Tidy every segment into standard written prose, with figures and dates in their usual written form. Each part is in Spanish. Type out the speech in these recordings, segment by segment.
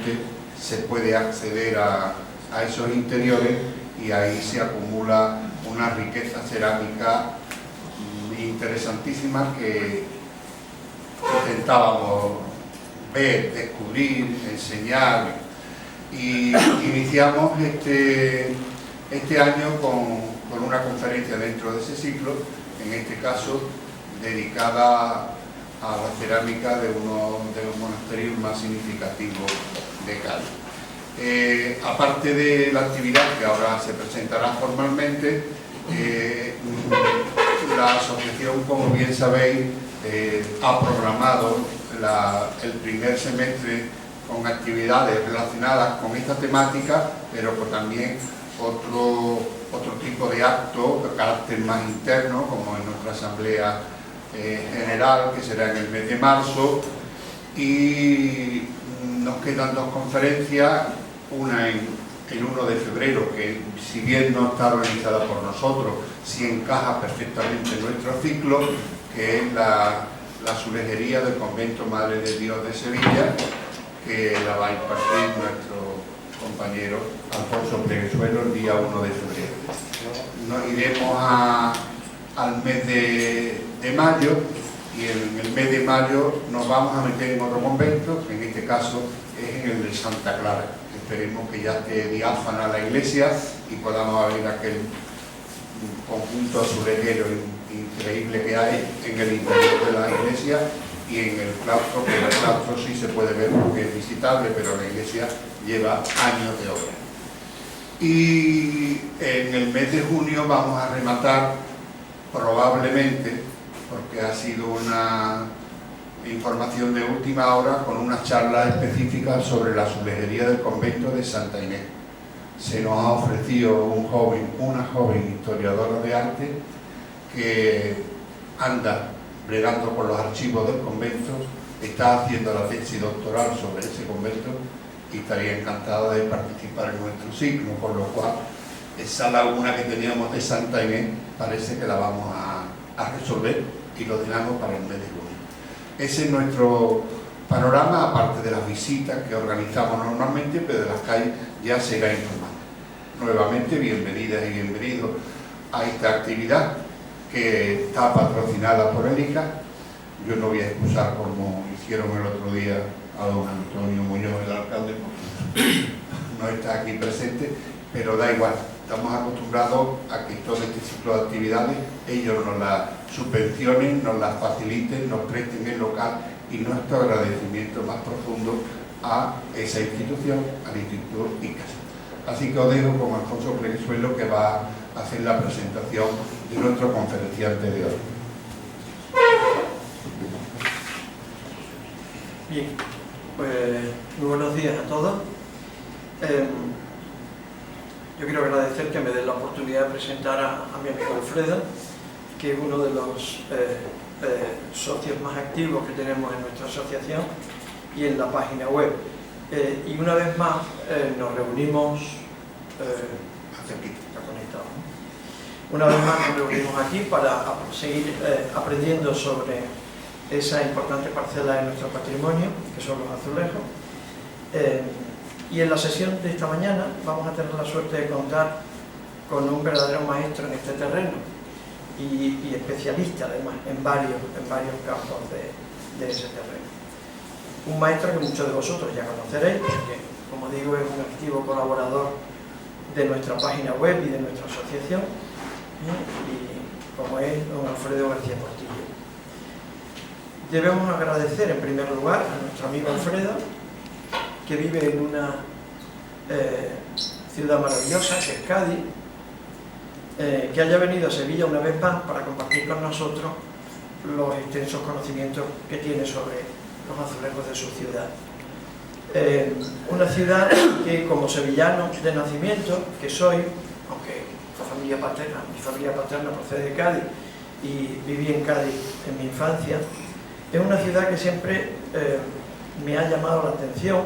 fácilmente se puede acceder a esos interiores y ahí se acumula una riqueza cerámica interesantísima que intentábamos ver, descubrir, enseñar, y iniciamos este año con una conferencia dentro de ese ciclo, en este caso dedicada a la cerámica de uno de los monasterios más significativos de Cádiz. Aparte de la actividad que ahora se presentará formalmente, la asociación, como bien sabéis, ha programado el primer semestre con actividades relacionadas con esta temática, pero también otro tipo de actos de carácter más interno, como en nuestra asamblea general, que será en el mes de marzo, y nos quedan dos conferencias, una en el 1 de febrero, que si bien no está organizada por nosotros, sí encaja perfectamente en nuestro ciclo, que es la azulejería del Convento Madre de Dios de Sevilla, que la va a impartir nuestro compañero Alfonso Pleguezuelo el día 1 de febrero. Nos iremos al mes de mayo, y en el mes de mayo nos vamos a meter en otro convento, que en este caso es en el de Santa Clara. Esperemos que ya esté diáfana la iglesia y podamos ver aquel conjunto azulejero increíble que hay en el interior de la iglesia y en el claustro, que el claustro sí se puede ver porque es visitable, pero la iglesia lleva años de obra. Y en el mes de junio vamos a rematar, probablemente, porque ha sido una información de última hora, con una charla específica sobre la azulejería del convento de Santa Inés. Se nos ha ofrecido una joven historiadora de arte que anda bregando con los archivos del convento, está haciendo la tesis doctoral sobre ese convento y estaría encantada de participar en nuestro ciclo, con lo cual esa laguna que teníamos de Santa Inés parece que la vamos a resolver y lo dejamos para el mes de junio. Ese es nuestro panorama, aparte de las visitas que organizamos normalmente, pero de las calles ya se irá informando. Nuevamente, bienvenidas y bienvenidos a esta actividad que está patrocinada por el ICA. Yo no voy a excusar como hicieron el otro día a don Antonio Muñoz, el alcalde, porque no está aquí presente, pero da igual. Estamos acostumbrados a que todo este ciclo de actividades ellos nos las subvencionen, nos las faciliten, nos presten el local, y nuestro agradecimiento más profundo a esa institución, al Instituto ICAS. Así que os dejo con Alfonso Pleguezuelo, que va a hacer la presentación de nuestro conferenciante de hoy. Bien, pues muy buenos días a todos. Yo quiero agradecer que me den la oportunidad de presentar a mi amigo Alfredo, que es uno de los socios más activos que tenemos en nuestra asociación y en la página web. Y una vez más nos reunimos, una vez más nos reunimos aquí para seguir aprendiendo sobre esa importante parcela de nuestro patrimonio, que son los azulejos. Y en la sesión de esta mañana vamos a tener la suerte de contar con un verdadero maestro en este terreno y especialista además en varios campos de ese terreno. Un maestro que muchos de vosotros ya conoceréis, porque, como digo, es un activo colaborador de nuestra página web y de nuestra asociación, y como es don Alfredo García Portillo. Debemos agradecer en primer lugar a nuestro amigo Alfredo, que vive en una ciudad maravillosa, que es Cádiz, que haya venido a Sevilla una vez más para compartir con nosotros los extensos conocimientos que tiene sobre los azulejos de su ciudad. Una ciudad que, como sevillano de nacimiento, que soy, aunque mi familia paterna procede de Cádiz y viví en Cádiz en mi infancia, es una ciudad que siempre me ha llamado la atención,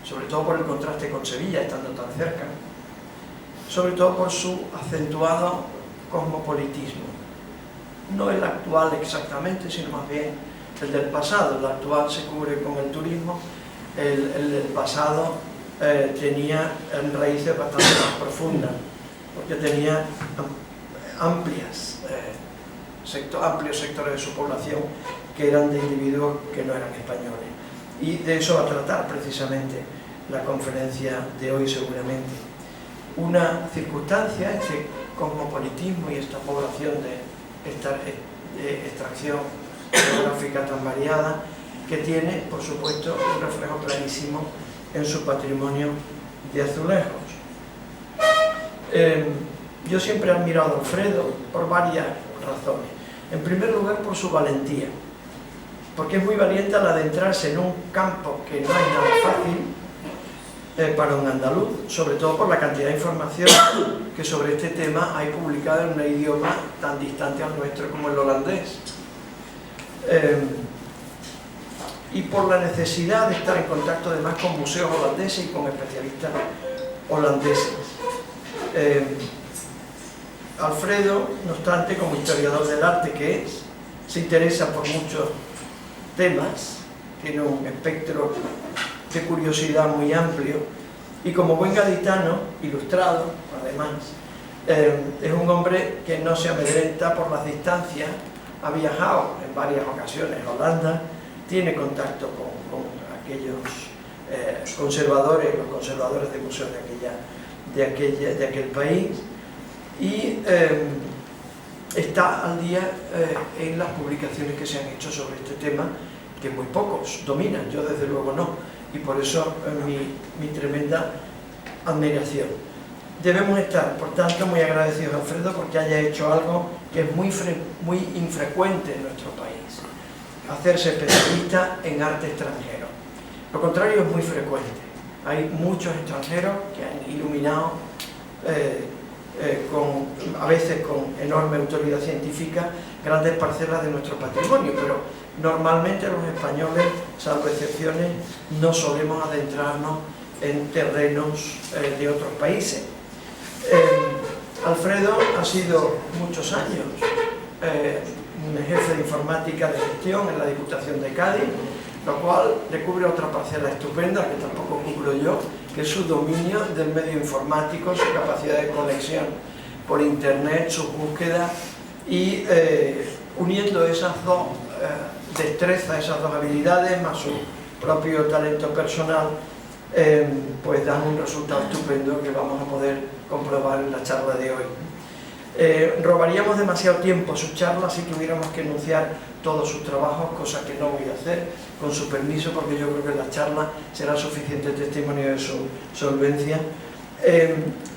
sobre todo por el contraste con Sevilla, estando tan cerca, sobre todo por su acentuado cosmopolitismo. No el actual exactamente, sino más bien el del pasado. El actual se cubre con el turismo, el pasado tenía raíces bastante más profundas, porque tenía amplios sectores de su población que eran de individuos que no eran españoles. Y de eso va a tratar precisamente la conferencia de hoy seguramente. Una circunstancia, este cosmopolitismo y esta población de esta extracción geográfica tan variada, que tiene, por supuesto, un reflejo clarísimo en su patrimonio de azulejos. Yo siempre he admirado a Alfredo por varias razones. En primer lugar, por su valentía, porque es muy valiente al adentrarse en un campo que no es nada fácil para un andaluz, sobre todo por la cantidad de información que sobre este tema hay publicada en un idioma tan distante al nuestro como el holandés. Y por la necesidad de estar en contacto además con museos holandeses y con especialistas holandeses. Alfredo, no obstante, como historiador del arte que es, se interesa por muchos temas, tiene un espectro de curiosidad muy amplio, y como buen gaditano, ilustrado además, es un hombre que no se amedrenta por las distancias, ha viajado en varias ocasiones a Holanda, tiene contacto con aquellos conservadores, los conservadores de museos de aquel país, y está al día en las publicaciones que se han hecho sobre este tema, que muy pocos dominan, yo desde luego no, y por eso mi tremenda admiración. Debemos estar, por tanto, muy agradecidos a Alfredo porque haya hecho algo que es muy infrecuente en nuestro país: hacerse especialista en arte extranjero. Lo contrario es muy frecuente. Hay muchos extranjeros que han iluminado, a veces con enorme autoridad científica, grandes parcelas de nuestro patrimonio, pero normalmente los españoles, salvo excepciones, no solemos adentrarnos en terrenos de otros países. Alfredo ha sido muchos años jefe de informática de gestión en la Diputación de Cádiz, lo cual le cubre otra parcela estupenda que tampoco cubro yo, que es su dominio del medio informático, su capacidad de conexión por internet, sus búsquedas, y uniendo esas dos destrezas, esas dos habilidades, más su propio talento personal, pues dan un resultado estupendo que vamos a poder comprobar en la charla de hoy. Robaríamos demasiado tiempo a su charla si tuviéramos que enunciar todos sus trabajos, cosa que no voy a hacer, con su permiso, porque yo creo que la charla será suficiente testimonio de su solvencia.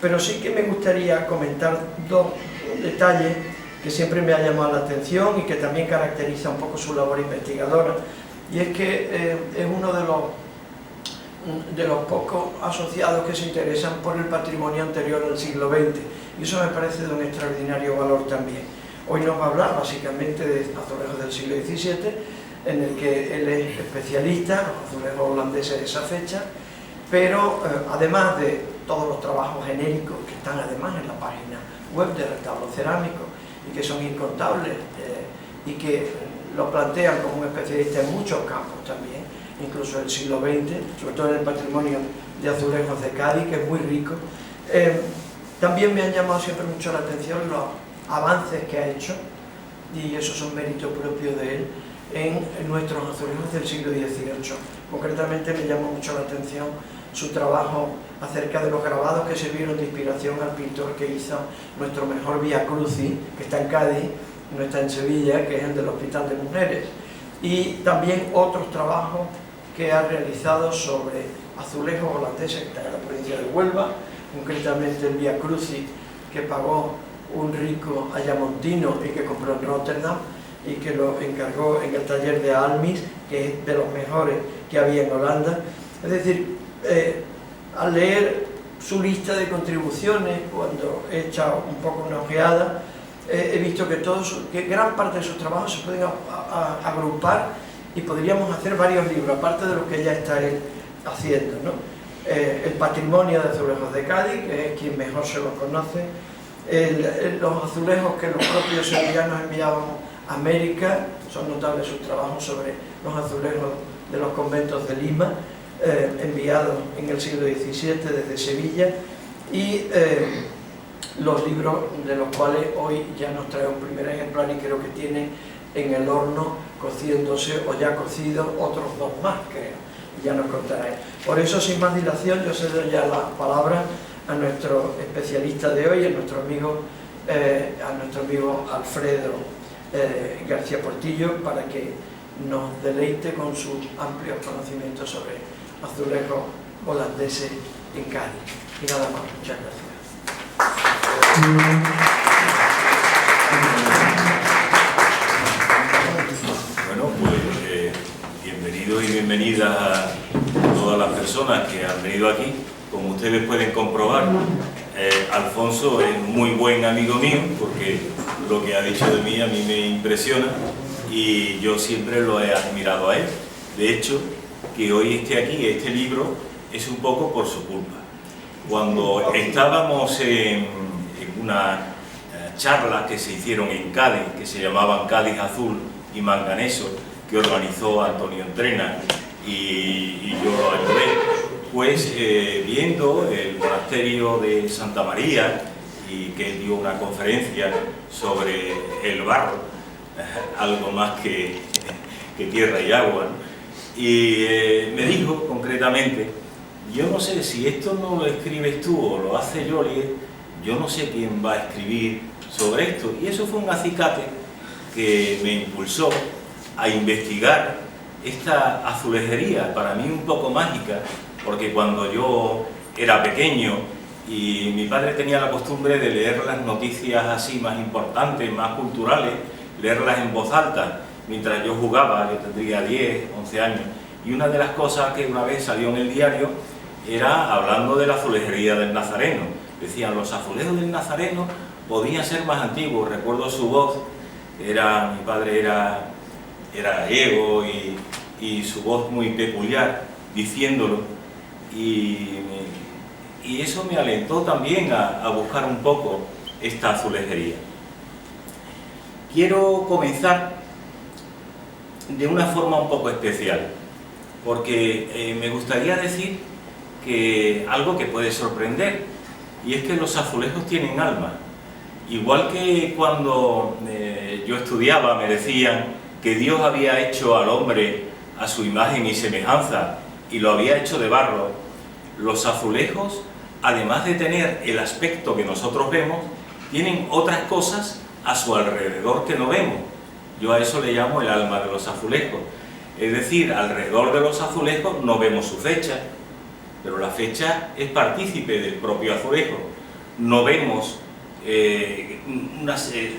Pero sí que me gustaría comentar dos detalles que siempre me ha llamado la atención y que también caracteriza un poco su labor investigadora, y es que es uno de los pocos asociados que se interesan por el patrimonio anterior al siglo XX, y eso me parece de un extraordinario valor también. Hoy nos va a hablar básicamente de azulejos del siglo XVII, en el que él es especialista, los azulejos holandeses de esa fecha, pero además de todos los trabajos genéricos que están además en la página web de Retablo Cerámico y que son incontables y que lo plantean como un especialista en muchos campos también, incluso del siglo XX, sobre todo en el patrimonio de azulejos de Cádiz, que es muy rico. También me han llamado siempre mucho la atención los avances que ha hecho, y esos son méritos propios de él, en nuestros azulejos del siglo XVIII. Concretamente me llama mucho la atención su trabajo acerca de los grabados que sirvieron de inspiración al pintor que hizo nuestro mejor Vía Crucis, que está en Cádiz, no está en Sevilla, que es el del Hospital de Mujeres, y también otros trabajos que ha realizado sobre azulejos holandeses que están en la provincia de Huelva, concretamente el Vía Crucis que pagó un rico ayamontino y que compró en Rotterdam y que lo encargó en el taller de Almis, que es de los mejores que había en Holanda. Es decir, al leer su lista de contribuciones, cuando he echado un poco una ojeada, he visto que gran parte de sus trabajos se pueden agrupar y podríamos hacer varios libros, aparte de lo que ya está él haciendo, ¿no? El patrimonio de azulejos de Cádiz, que es quien mejor se los conoce, los azulejos que los propios sevillanos enviaban a América, son notables sus trabajos sobre los azulejos de los conventos de Lima, enviados en el siglo XVII desde Sevilla, y los libros de los cuales hoy ya nos trae un primer ejemplar y creo que tiene en el horno cociéndose o ya cocidos otros 2 más, creo, y ya nos contará él. Por eso, sin más dilación, yo cedo ya la palabra a nuestro especialista de hoy, a nuestro amigo Alfredo García Portillo, para que nos deleite con sus amplios conocimientos sobre azulejos holandeses en Cádiz. Y nada más, muchas gracias. Bueno, pues bienvenidos y bienvenidas a todas las personas que han venido aquí. Como ustedes pueden comprobar, Alfonso es muy buen amigo mío, porque lo que ha dicho de mí a mí me impresiona y yo siempre lo he admirado a él. De hecho, que hoy esté aquí, este libro, es un poco por su culpa. Cuando estábamos en una charla que se hicieron en Cádiz, que se llamaban Cádiz Azul y Manganeso, que organizó Antonio Entrena y yo lo ayudé, pues viendo el monasterio de Santa María, y que él dio una conferencia sobre el barro, algo más que tierra y agua, ¿no? Y me dijo concretamente: yo no sé si esto no lo escribes tú o lo hace Joliet, yo no sé quién va a escribir sobre esto. Y eso fue un acicate que me impulsó a investigar esta azulejería, para mí un poco mágica, porque cuando yo era pequeño y mi padre tenía la costumbre de leer las noticias así más importantes, más culturales, leerlas en voz alta, mientras yo jugaba, yo tendría 10, 11 años, y una de las cosas que una vez salió en el diario era hablando de la azulejería del Nazareno. Decían, los azulejos del Nazareno podían ser más antiguos. Recuerdo su voz, mi padre era gallego y su voz muy peculiar, diciéndolo, y eso me alentó también a buscar un poco esta azulejería. Quiero comenzar de una forma un poco especial, porque me gustaría decir que algo que puede sorprender, y es que los azulejos tienen alma. Igual que cuando yo estudiaba me decían que Dios había hecho al hombre a su imagen y semejanza y lo había hecho de barro, los azulejos, además de tener el aspecto que nosotros vemos, tienen otras cosas a su alrededor que no vemos. Yo a eso le llamo el alma de los azulejos. Es decir, alrededor de los azulejos no vemos su fecha, pero la fecha es partícipe del propio azulejo. No vemos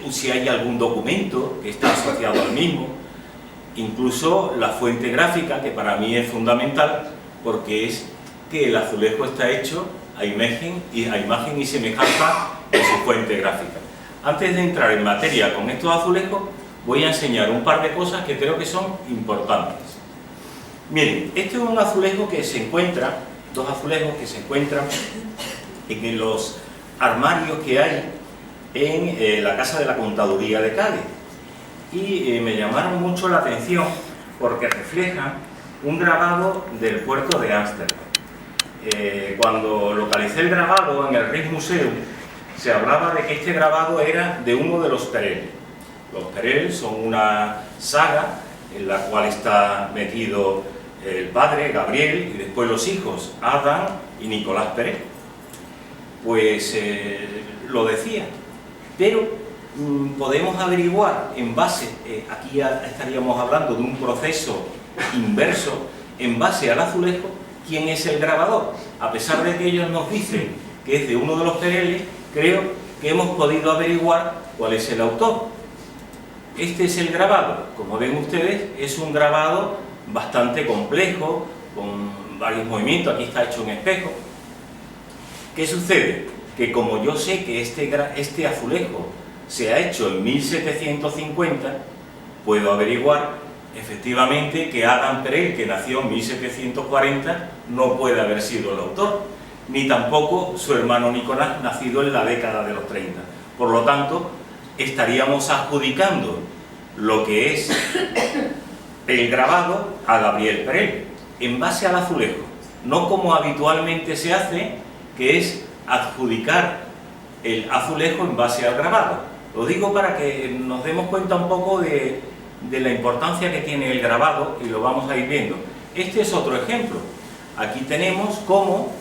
si hay algún documento que está asociado al mismo, incluso la fuente gráfica, que para mí es fundamental, porque es que el azulejo está hecho a imagen y semejanza de su fuente gráfica. Antes de entrar en materia con estos azulejos, voy a enseñar un par de cosas que creo que son importantes. Miren, este es un azulejo que se encuentra, dos azulejos que se encuentran en los armarios que hay en la Casa de la Contaduría de Cádiz, y me llamaron mucho la atención porque reflejan un grabado del puerto de Ámsterdam. Cuando localicé el grabado en el Rijksmuseum, se hablaba de que este grabado era de uno de los Perel. Los Perel son una saga en la cual está metido el padre, Gabriel, y después los hijos, Adam y Nicolás Perel. Pues lo decía, pero podemos averiguar en base, aquí ya estaríamos hablando de un proceso inverso, en base al azulejo, quién es el grabador. A pesar de que ellos nos dicen que es de uno de los Pereles, creo que hemos podido averiguar cuál es el autor. Este es el grabado. Como ven ustedes, es un grabado bastante complejo, con varios movimientos. Aquí está hecho en espejo. ¿Qué sucede? Que como yo sé que este azulejo se ha hecho en 1750, puedo averiguar efectivamente que Adam Perel, que nació en 1740, no puede haber sido el autor, ni tampoco su hermano Nicolás, nacido en la década de los 30. Por lo tanto, estaríamos adjudicando lo que es el grabado a Gabriel Perel. en base al azulejo, no como habitualmente se hace, que es adjudicar el azulejo en base al grabado. Lo digo para que nos demos cuenta un poco de la importancia que tiene el grabado, y lo vamos a ir viendo. Este es otro ejemplo. Aquí tenemos como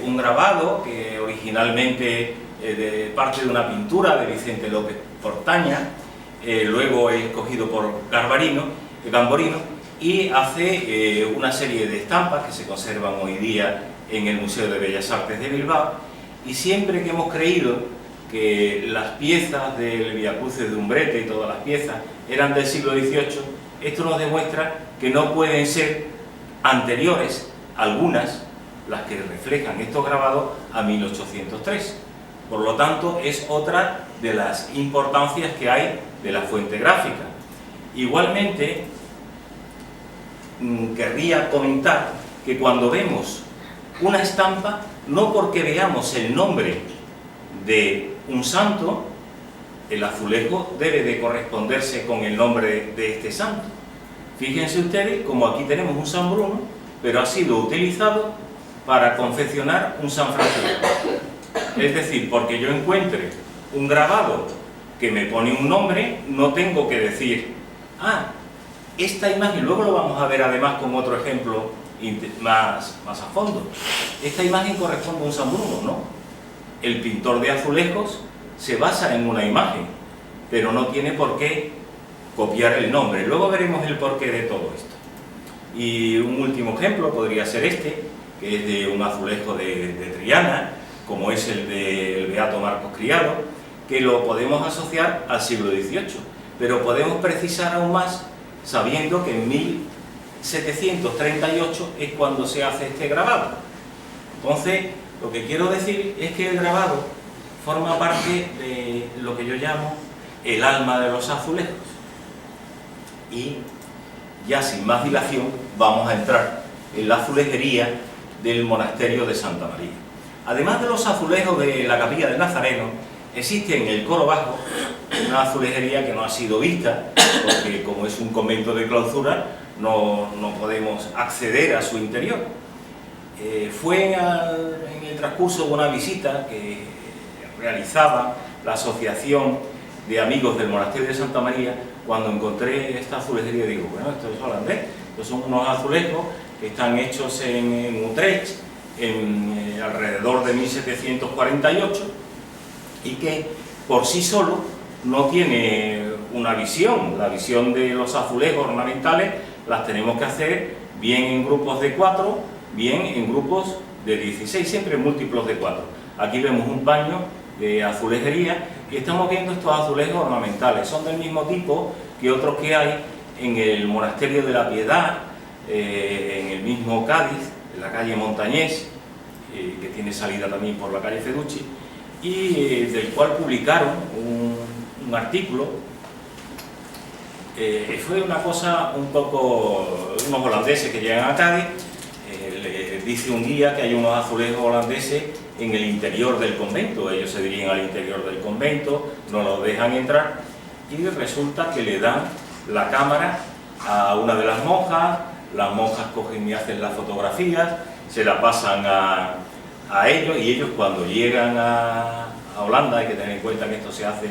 un grabado que originalmente parte de una pintura de Vicente López Portaña, luego es cogido por Gamborino, y hace una serie de estampas que se conservan hoy día en el Museo de Bellas Artes de Bilbao. Y siempre que hemos creído que las piezas del Vía Crucis de Umbrete y todas las piezas eran del siglo XVIII, esto nos demuestra que no pueden ser anteriores, algunas, las que reflejan estos grabados, a 1803. Por lo tanto, es otra de las importancias que hay de la fuente gráfica. Igualmente, querría comentar que cuando vemos una estampa, no porque veamos el nombre de un santo, el azulejo debe de corresponderse con el nombre de este santo. Fíjense ustedes como aquí tenemos un San Bruno, pero ha sido utilizado para confeccionar un San Francisco. Es decir, porque yo encuentre un grabado que me pone un nombre, no tengo que decir, ah, esta imagen, luego lo vamos a ver además con otro ejemplo más a fondo. Esta imagen corresponde a un San Bruno, ¿no? El pintor de azulejos se basa en una imagen, pero no tiene por qué copiar el nombre. Luego veremos el porqué de todo esto. Y un último ejemplo podría ser este, que es de un azulejo de Triana, como es el del Beato Marcos Criado, que lo podemos asociar al siglo XVIII, pero podemos precisar aún más sabiendo que en 1738 es cuando se hace este grabado. Entonces, lo que quiero decir es que el grabado forma parte de lo que yo llamo el alma de los azulejos. Y ya sin más dilación vamos a entrar en la azulejería del monasterio de Santa María. Además de los azulejos de la capilla del Nazareno, existe en el coro bajo una azulejería que no ha sido vista, porque como es un convento de clausura, no podemos acceder a su interior. Fue en el transcurso de una visita que realizaba la Asociación de Amigos del Monasterio de Santa María, cuando encontré esta azulejería, digo, bueno, esto es holandés, estos son unos azulejos que están hechos en Utrecht, alrededor de 1748, y que por sí solo no tiene una visión. La visión de los azulejos ornamentales las tenemos que hacer bien en grupos de 4, bien en grupos de 16, siempre múltiplos de 4. Aquí vemos un paño de azulejería y estamos viendo estos azulejos ornamentales. Son del mismo tipo que otros que hay en el Monasterio de la Piedad, en el mismo Cádiz, en la calle Montañés, que tiene salida también por la calle Feducci, y del cual publicaron un artículo. Fue una cosa un poco, unos holandeses que llegan a Cádiz, les dice un guía que hay unos azulejos holandeses en el interior del convento. Ellos se dirigen al interior del convento, no los dejan entrar, y resulta que le dan la cámara a una de las monjas cogen y hacen las fotografías, se la pasan a ellos, y ellos cuando llegan a Holanda, hay que tener en cuenta que esto se hace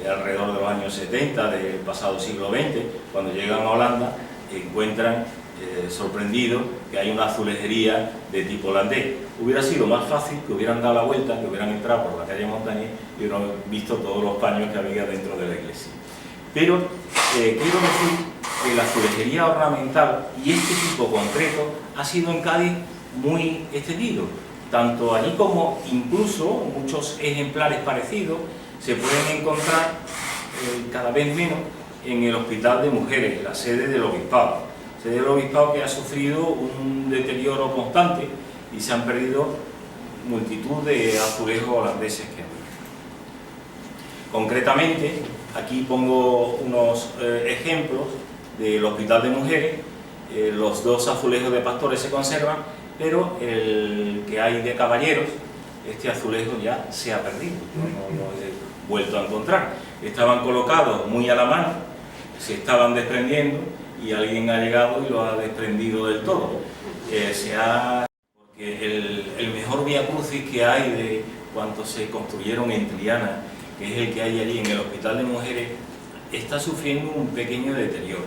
alrededor de los años 70 del pasado siglo XX, cuando llegan a Holanda encuentran sorprendidos que hay una azulejería de tipo holandés. Hubiera sido más fácil que hubieran dado la vuelta, que hubieran entrado por la calle Montañés y hubieran visto todos los paños que había dentro de la iglesia. Pero quiero decir que la azulejería ornamental y este tipo concreto ha sido en Cádiz muy extendido, tanto allí como incluso muchos ejemplares parecidos se pueden encontrar cada vez menos en el Hospital de Mujeres, la sede del Obispado. Sede del Obispado que ha sufrido un deterioro constante y se han perdido multitud de azulejos holandeses que hay. Concretamente, aquí pongo unos ejemplos del Hospital de Mujeres. Los dos azulejos de pastores se conservan, pero el que hay de caballeros, este azulejo ya se ha perdido, no lo he vuelto a encontrar. Estaban colocados muy a la mano, se estaban desprendiendo, y alguien ha llegado y lo ha desprendido del todo. Porque el mejor vía crucis que hay de cuantos se construyeron en Triana, que es el que hay allí en el Hospital de Mujeres, está sufriendo un pequeño deterioro.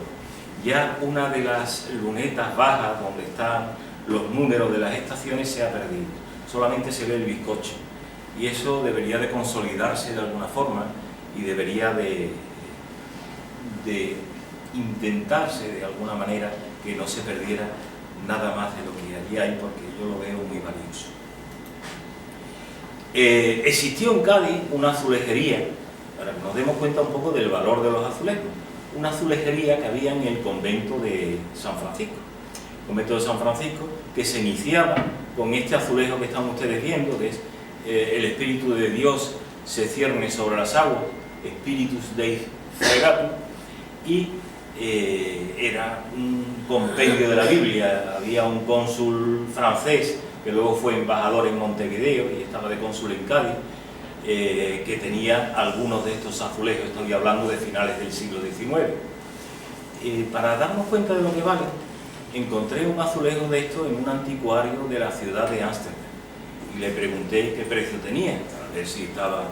Ya una de las lunetas bajas, donde están los números de las estaciones, se ha perdido. Solamente se ve el bizcocho. Y eso debería de consolidarse de alguna forma y debería de intentarse de alguna manera que no se perdiera nada más de lo que allí hay, porque yo lo veo muy valioso. Existió en Cádiz una azulejería, para que nos demos cuenta un poco del valor de los azulejos, una azulejería que había en el convento de San Francisco. El convento de San Francisco, que se iniciaba con este azulejo que están ustedes viendo, que es el Espíritu de Dios se cierne sobre las aguas, Spiritus Dei Fregatur, y era un compendio de la Biblia. Había un cónsul francés que luego fue embajador en Montevideo y estaba de cónsul en Cádiz, que tenía algunos de estos azulejos. Estoy hablando de finales del siglo XIX. Para darnos cuenta de lo que vale, encontré un azulejo de estos en un anticuario de la ciudad de Ámsterdam y le pregunté qué precio tenía, para ver si estaba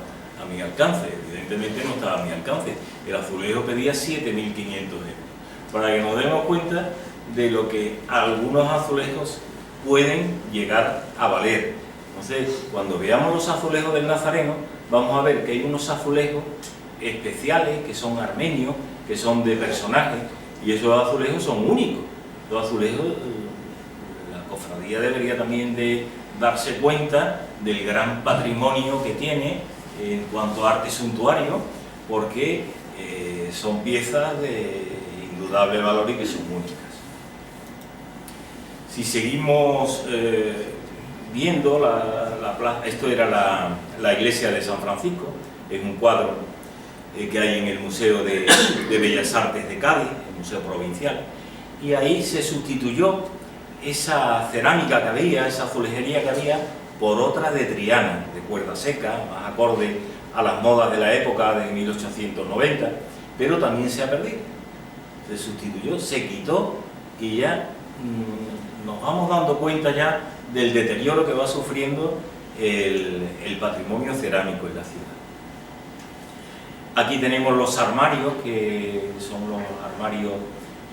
a mi alcance. Evidentemente no estaba a mi alcance. El azulejo pedía 7.500 euros, para que nos demos cuenta de lo que algunos azulejos pueden llegar a valer. Entonces, cuando veamos los azulejos del Nazareno, vamos a ver que hay unos azulejos especiales, que son armenios, que son de personajes, y esos azulejos son únicos. Los azulejos, la cofradía debería también de darse cuenta del gran patrimonio que tiene en cuanto a arte suntuario, porque son piezas de indudable valor y que son únicas. Si seguimos viendo la plaza, esto era la iglesia de San Francisco, es un cuadro que hay en el Museo de Bellas Artes de Cádiz, el Museo Provincial, y ahí se sustituyó esa cerámica que había, esa azulejería que había, por otra de Triana, de cuerda seca, más acorde a las modas de la época de 1890, pero también se ha perdido. Se sustituyó, se quitó y ya nos vamos dando cuenta ya del deterioro que va sufriendo el patrimonio cerámico en la ciudad. Aquí tenemos los armarios, que son los armarios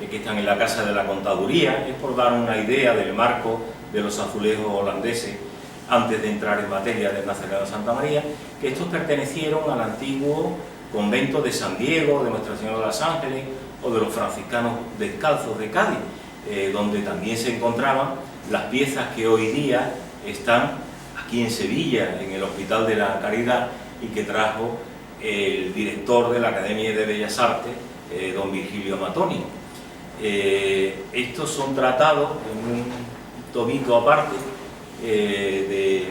que están en la Casa de la Contaduría. Es por dar una idea del marco de los azulejos holandeses antes de entrar en materia del Nazareno de Santa María, que estos pertenecieron al antiguo convento de San Diego, de Nuestra Señora de los Ángeles, o de los franciscanos descalzos de Cádiz, donde también se encontraban las piezas que hoy día están aquí en Sevilla, en el Hospital de la Caridad, y que trajo el director de la Academia de Bellas Artes, don Virgilio Matoni. Estos son tratados en un tomito aparte de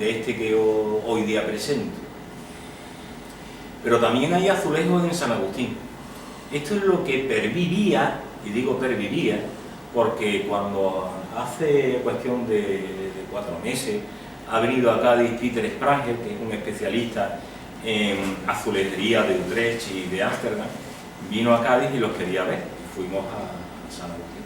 este que hoy día presento. Pero también hay azulejos en San Agustín. Esto es lo que pervivía, y digo pervivía, porque cuando hace cuestión de 4 meses ha venido a Cádiz Peter Spranger, que es un especialista en azulejería de Utrecht y de Ámsterdam, vino a Cádiz y los quería ver, y fuimos a San Agustín.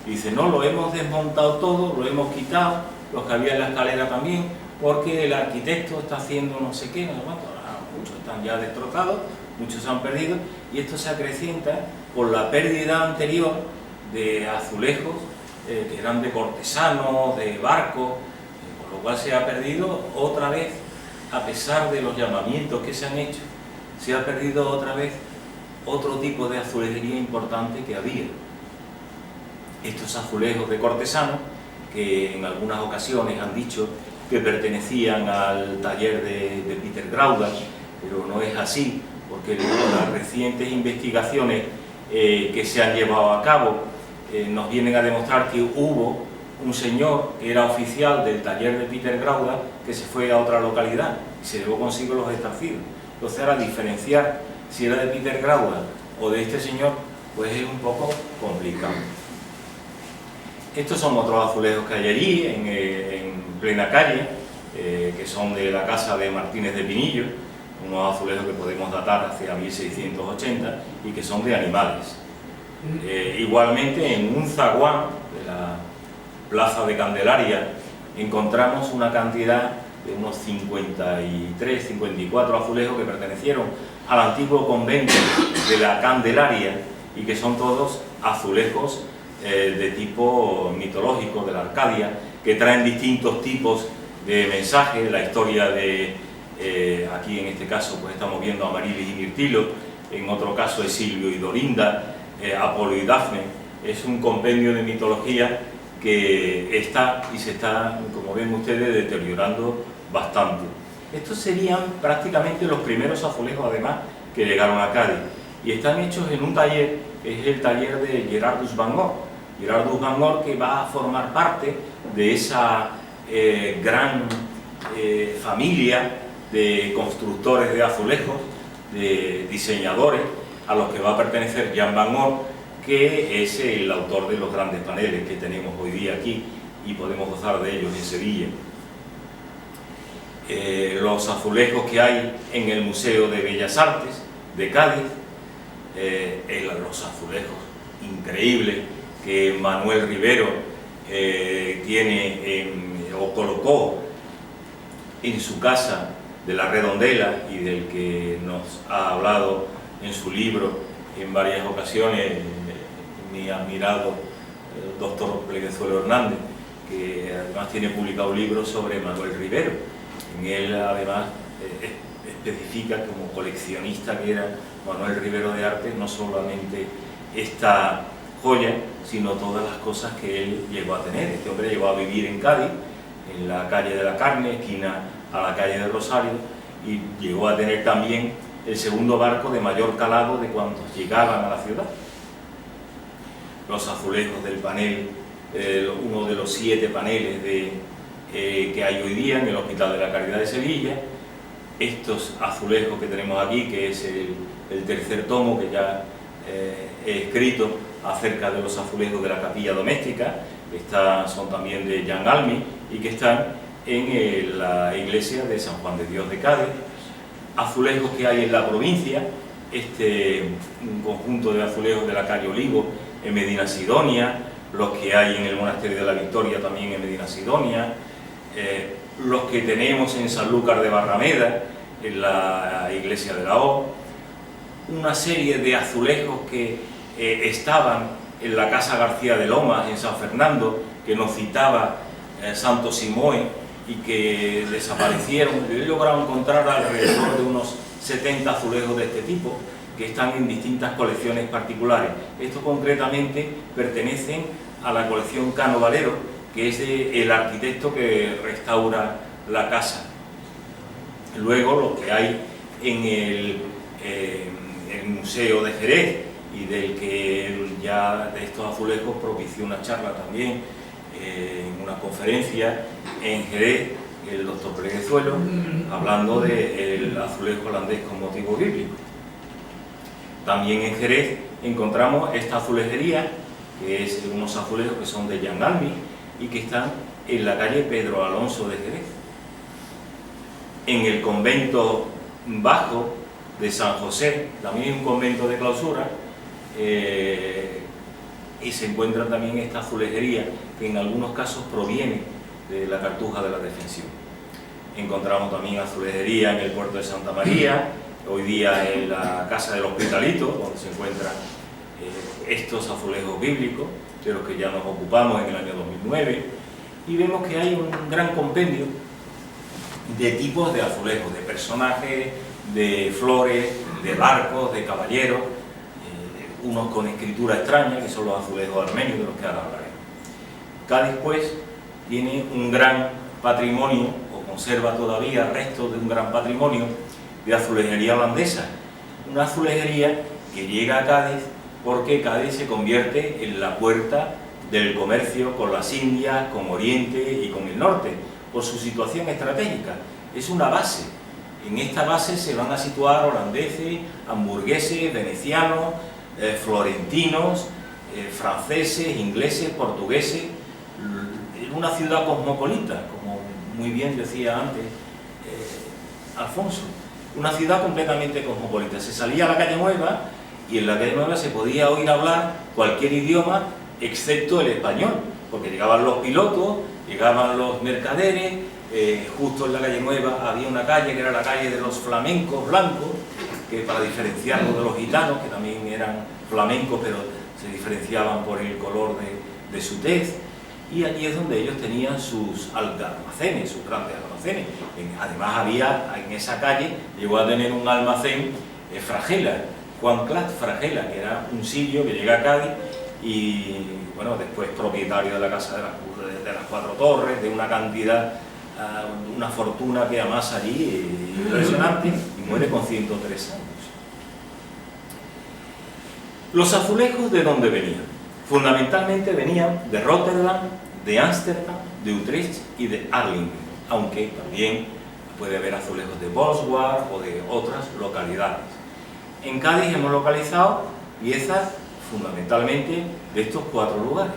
Y dice, no, lo hemos desmontado todo, lo hemos quitado, los que había en la escalera también, porque el arquitecto está haciendo no sé qué, nada más. Muchos están ya destrozados, muchos se han perdido, y esto se acrecienta por la pérdida anterior de azulejos que eran de cortesanos, de barcos, por lo cual se ha perdido otra vez, a pesar de los llamamientos que se han hecho, se ha perdido otra vez otro tipo de azulejería importante que había. Estos azulejos de cortesanos, que en algunas ocasiones han dicho que pertenecían al taller de Peter Grauda, pero no es así, porque las recientes investigaciones que se han llevado a cabo nos vienen a demostrar que hubo un señor que era oficial del taller de Peter Grauda que se fue a otra localidad y se llevó consigo los estarcidos. Entonces, ahora diferenciar si era de Peter Grauda o de este señor, pues es un poco complicado. Estos son otros azulejos que hay allí, en plena calle, que son de la casa de Martínez de Pinillo, unos azulejos que podemos datar hacia 1680 y que son de animales. Igualmente, en un zaguán de la plaza de Candelaria encontramos una cantidad de unos 53, 54 azulejos que pertenecieron al antiguo convento de la Candelaria y que son todos azulejos de tipo mitológico, de la Arcadia, que traen distintos tipos de mensajes. La historia de, aquí en este caso pues estamos viendo a Amarilis y Mirtilo, en otro caso es Silvio y Dorinda, Apolo y Dafne. Es un compendio de mitología que está y se está, como ven ustedes, deteriorando bastante. Estos serían prácticamente los primeros azulejos, además, que llegaron a Cádiz, y están hechos en un taller, que es el taller de Gerardus van Gogh. Gerardus van Gogh, que va a formar parte de esa gran familia de constructores de azulejos, de diseñadores, a los que va a pertenecer Jan van Gogh, que es el autor de los grandes paneles que tenemos hoy día aquí y podemos gozar de ellos en Sevilla. Los azulejos que hay en el Museo de Bellas Artes de Cádiz, los azulejos increíbles que Manuel Rivero o colocó en su casa de la Redondela, y del que nos ha hablado en su libro en varias ocasiones mi admirado doctor Pleguezuelo Hernández, que además tiene publicado un libro sobre Manuel Rivero. En él además especifica como coleccionista que era Manuel Rivero de arte, no solamente esta joya, sino todas las cosas que él llegó a tener. Este hombre llegó a vivir en Cádiz, en la calle de la Carne, esquina a la calle de Rosario, y llegó a tener también el segundo barco de mayor calado de cuantos llegaban a la ciudad. Los azulejos del panel, uno de los 7 paneles que hay hoy día en el Hospital de la Caridad de Sevilla. Estos azulejos que tenemos aquí, que es el tercer tomo que ya he escrito acerca de los azulejos de la capilla doméstica, son también de Jan Almi y que están en la iglesia de San Juan de Dios de Cádiz. Azulejos que hay en la provincia, un conjunto de azulejos de la calle Olivo en Medina Sidonia, los que hay en el monasterio de la Victoria también en Medina Sidonia, los que tenemos en Sanlúcar de Barrameda, en la iglesia de la O, una serie de azulejos que estaban en la Casa García de Lomas, en San Fernando, que nos citaba Santo Simoe, y que desaparecieron. Yo he logrado encontrar alrededor de unos 70 azulejos de este tipo, que están en distintas colecciones particulares. Estos concretamente pertenecen a la colección Cano Valero, que es el arquitecto que restaura la casa. Luego lo que hay en el Museo de Jerez, y del que ya de estos azulejos propició una charla también en una conferencia en Jerez, el doctor Pleguezuelo, hablando del azulejo holandés con motivo bíblico. También en Jerez encontramos esta azulejería, que es unos azulejos que son de Jan Almi y que están en la calle Pedro Alonso de Jerez. En el convento bajo de San José, también un convento de clausura, y se encuentra también esta azulejería que en algunos casos proviene de la Cartuja de la Defensión. Encontramos también azulejería en el puerto de Santa María, hoy día en la Casa del Hospitalito, donde se encuentran estos azulejos bíblicos, de los que ya nos ocupamos en el año 2009, y vemos que hay un gran compendio de tipos de azulejos, de personajes, de flores, de barcos, de caballeros, unos con escritura extraña, que son los azulejos armenios, de los que ahora hablaremos. Cádiz, pues, tiene un gran patrimonio, o conserva todavía restos de un gran patrimonio de azulejería holandesa. Una azulejería que llega a Cádiz porque Cádiz se convierte en la puerta del comercio con las Indias, con Oriente y con el norte, por su situación estratégica. Es una base. En esta base se van a situar holandeses, hamburgueses, venecianos, florentinos, franceses, ingleses, portugueses. Una ciudad cosmopolita, como muy bien decía antes Alfonso. Una ciudad completamente cosmopolita. Se salía a la calle Nueva y en la calle Nueva se podía oír hablar cualquier idioma excepto el español, porque llegaban los pilotos, llegaban los mercaderes, justo en la calle Nueva había una calle que era la calle de los flamencos blancos, que para diferenciarlos de los gitanos, que también eran flamencos, pero se diferenciaban por el color de su tez, y allí es donde ellos tenían sus almacenes, sus grandes almacenes. Además había, en esa calle, llegó a tener un almacén Fragela, Juan Clat Fragela, que era un sirio que llega a Cádiz y, bueno, después propietario de la Casa de las Cuatro Torres, de una cantidad, una fortuna que amasa allí, impresionante, y muere con 103 años. Los azulejos, ¿de dónde venían? Fundamentalmente venían de Rotterdam, de Ámsterdam, de Utrecht y de Arlington, aunque también puede haber azulejos de Boswar o de otras localidades. En Cádiz hemos localizado piezas fundamentalmente de estos 4 lugares.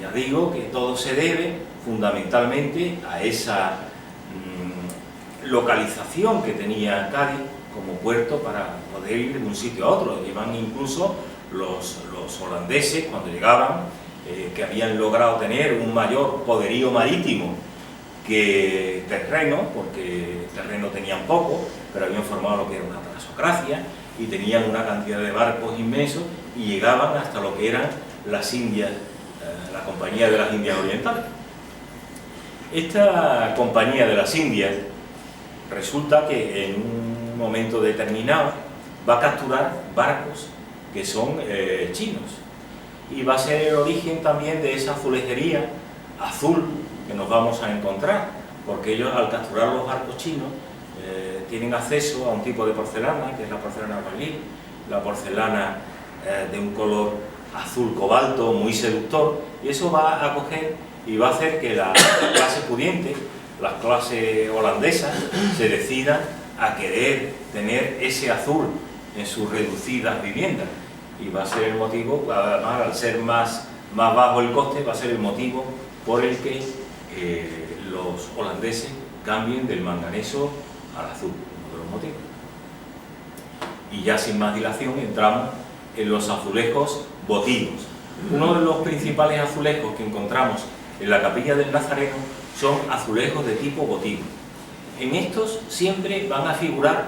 Ya digo que todo se debe fundamentalmente a esa localización que tenía Cádiz como puerto para poder ir de un sitio a otro. Llevan incluso los holandeses, cuando llegaban, que habían logrado tener un mayor poderío marítimo que terreno, porque terreno tenían poco, pero habían formado lo que era una trasocracia y tenían una cantidad de barcos inmensos y llegaban hasta lo que eran las Indias, la Compañía de las Indias Orientales. Esta Compañía de las Indias resulta que en un momento determinado va a capturar barcos que son chinos, y va a ser el origen también de esa azulejería azul que nos vamos a encontrar, porque ellos, al capturar los barcos chinos, tienen acceso a un tipo de porcelana, que es la porcelana Bailly, la porcelana de un color azul cobalto muy seductor, y eso va a coger y va a hacer que la clase pudiente, las clases holandesas, se decidan a querer tener ese azul en sus reducidas viviendas, y va a ser el motivo, además, al ser más bajo el coste, va a ser el motivo por el que los holandeses cambien del manganeso al azul, uno de los motivos. Y ya sin más dilación entramos en los azulejos votivos. Uno de los principales azulejos que encontramos en la capilla del Nazareno son azulejos de tipo votivo. En estos siempre van a figurar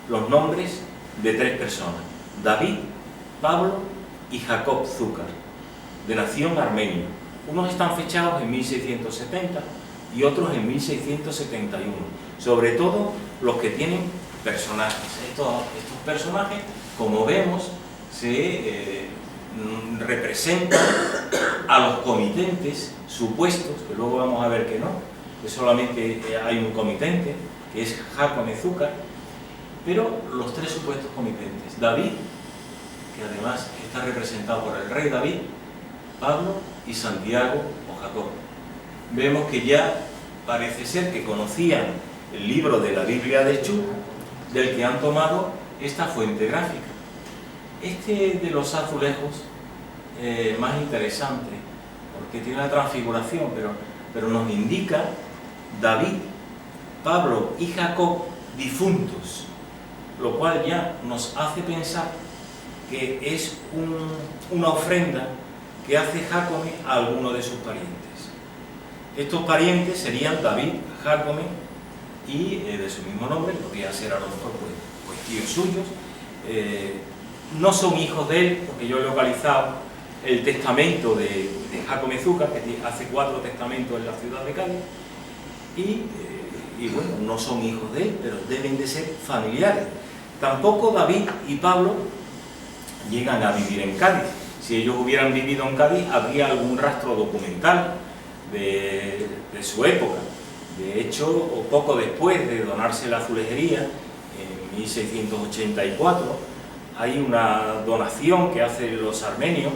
los nombres de 3 personas: David, Pablo y Jacob Zúcar, de nación armenia. Unos están fechados en 1670 y otros en 1671, sobre todo los que tienen personajes. Estos personajes, como vemos, se representan a los comitentes supuestos, que luego vamos a ver que no, que solamente hay un comitente, que es Jacome Zúcar, pero los 3 supuestos comitentes: David, que además está representado por el rey David, Pablo y Santiago o Jacob. Vemos que ya parece ser que conocían el libro de la Biblia de Chu, del que han tomado esta fuente gráfica. Este de los azulejos más interesante, porque tiene la transfiguración, pero nos indica David, Pablo y Jacob difuntos, lo cual ya nos hace pensar que es una ofrenda que hace Jacome a alguno de sus parientes. Estos parientes serían David, Jacome y de su mismo nombre, podría ser a lo mejor pues tíos suyos. No son hijos de él, porque yo he localizado el testamento de Jacome Zúcar, que hace 4 testamentos en la ciudad de Cádiz, y bueno, no son hijos de él, pero deben de ser familiares. Tampoco David y Pablo llegan a vivir en Cádiz. Si ellos hubieran vivido en Cádiz, habría algún rastro documental de su época. De hecho, poco después de donarse la azulejería, en 1684, hay una donación que hacen los armenios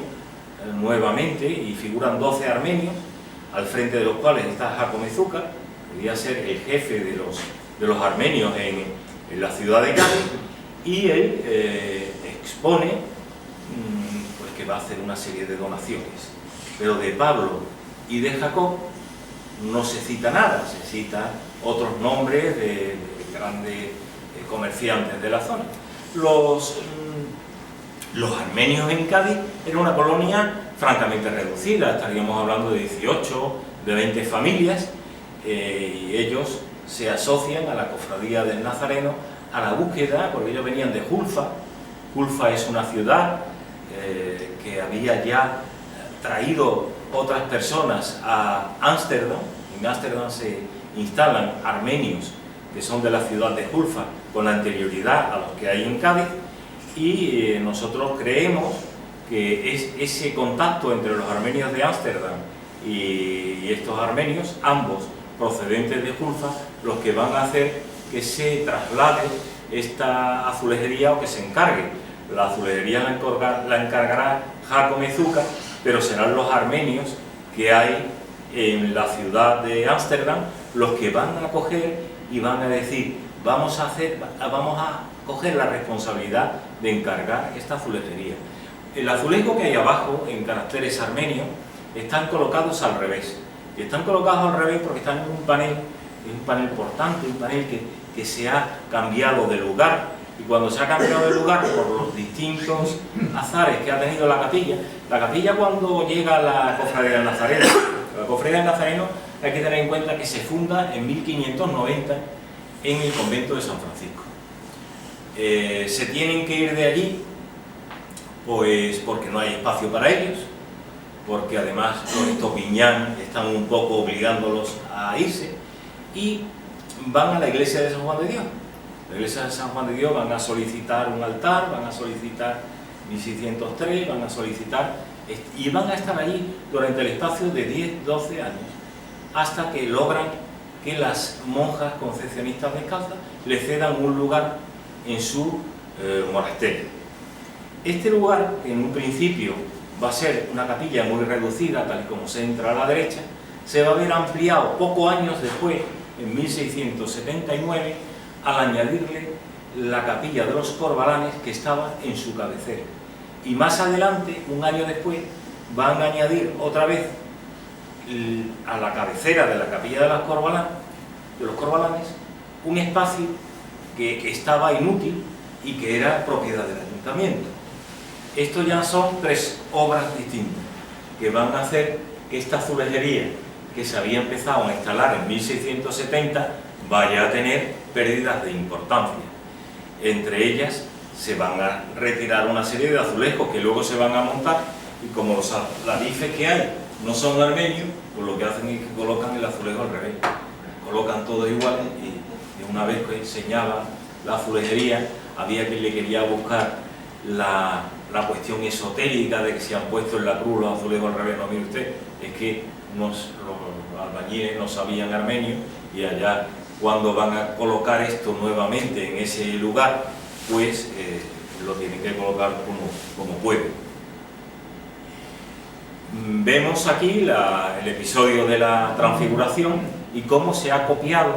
nuevamente, y figuran 12 armenios, al frente de los cuales está Jacome Zúcar, que debía ser el jefe de los armenios en la ciudad de Cádiz, y él expone pues que va a hacer una serie de donaciones. Pero de Pablo y de Jacob no se cita nada, se citan otros nombres de grandes comerciantes de la zona. Los Los armenios en Cádiz era una colonia francamente reducida, estaríamos hablando de 18, de 20 familias, y ellos se asocian a la cofradía del Nazareno, a la búsqueda, porque ellos venían de Julfa. Julfa es una ciudad que había ya traído otras personas a Ámsterdam. En Ámsterdam se instalan armenios que son de la ciudad de Julfa con anterioridad a los que hay en Cádiz, y nosotros creemos que es ese contacto entre los armenios de Ámsterdam y estos armenios, ambos procedentes de Julfa, los que van a hacer que se traslade esta azulejería o que se encargue. La azulejería la encargará Jaco Mezuca, pero serán los armenios que hay en la ciudad de Ámsterdam los que van a coger y van a decir: vamos a coger la responsabilidad de encargar esta azulejería. El azulejo que hay abajo, en caracteres armenios, están colocados al revés. Y están colocados al revés porque están en un panel portante, un panel que se ha cambiado de lugar. Y cuando se ha cambiado de lugar por los distintos azares que ha tenido la capilla cuando llega a la cofradía del Nazareno, la cofradía del Nazareno hay que tener en cuenta que se funda en 1590 en el convento de San Francisco. Se tienen que ir de allí pues porque no hay espacio para ellos, porque además estos Viñán están un poco obligándolos a irse, y van a la iglesia de San Juan de Dios. La iglesia de San Juan de Dios van a solicitar un altar, van a solicitar 1603, van a solicitar, y van a estar allí durante el espacio de 10-12 años, hasta que logran que las monjas concepcionistas descalzas le cedan un lugar en su monasterio. Este lugar, que en un principio va a ser una capilla muy reducida, tal y como se entra a la derecha, se va a ver ampliado pocos años después, en 1679, al añadirle la capilla de los Corbalanes, que estaba en su cabecera. Y más adelante, un año después, van a añadir otra vez a la cabecera de la capilla de los Corbalanes un espacio que estaba inútil y que era propiedad del ayuntamiento. Esto ya son tres obras distintas que van a hacer que esta azulejería, que se había empezado a instalar en 1670, vaya a tener pérdidas de importancia. Entre ellas se van a retirar una serie de azulejos que luego se van a montar, y como los alarifes que hay no son armenios, pues lo que hacen es que colocan el azulejo al revés, colocan todos iguales. Y una vez que enseñaba la azulejería, había quien le quería buscar la cuestión esotérica de que se han puesto en la cruz los azulejos al revés. No, mire usted, es que los albañiles no sabían armenio, y allá cuando van a colocar esto nuevamente en ese lugar, pues lo tienen que colocar como pueden. Vemos aquí el episodio de la transfiguración y cómo se ha copiado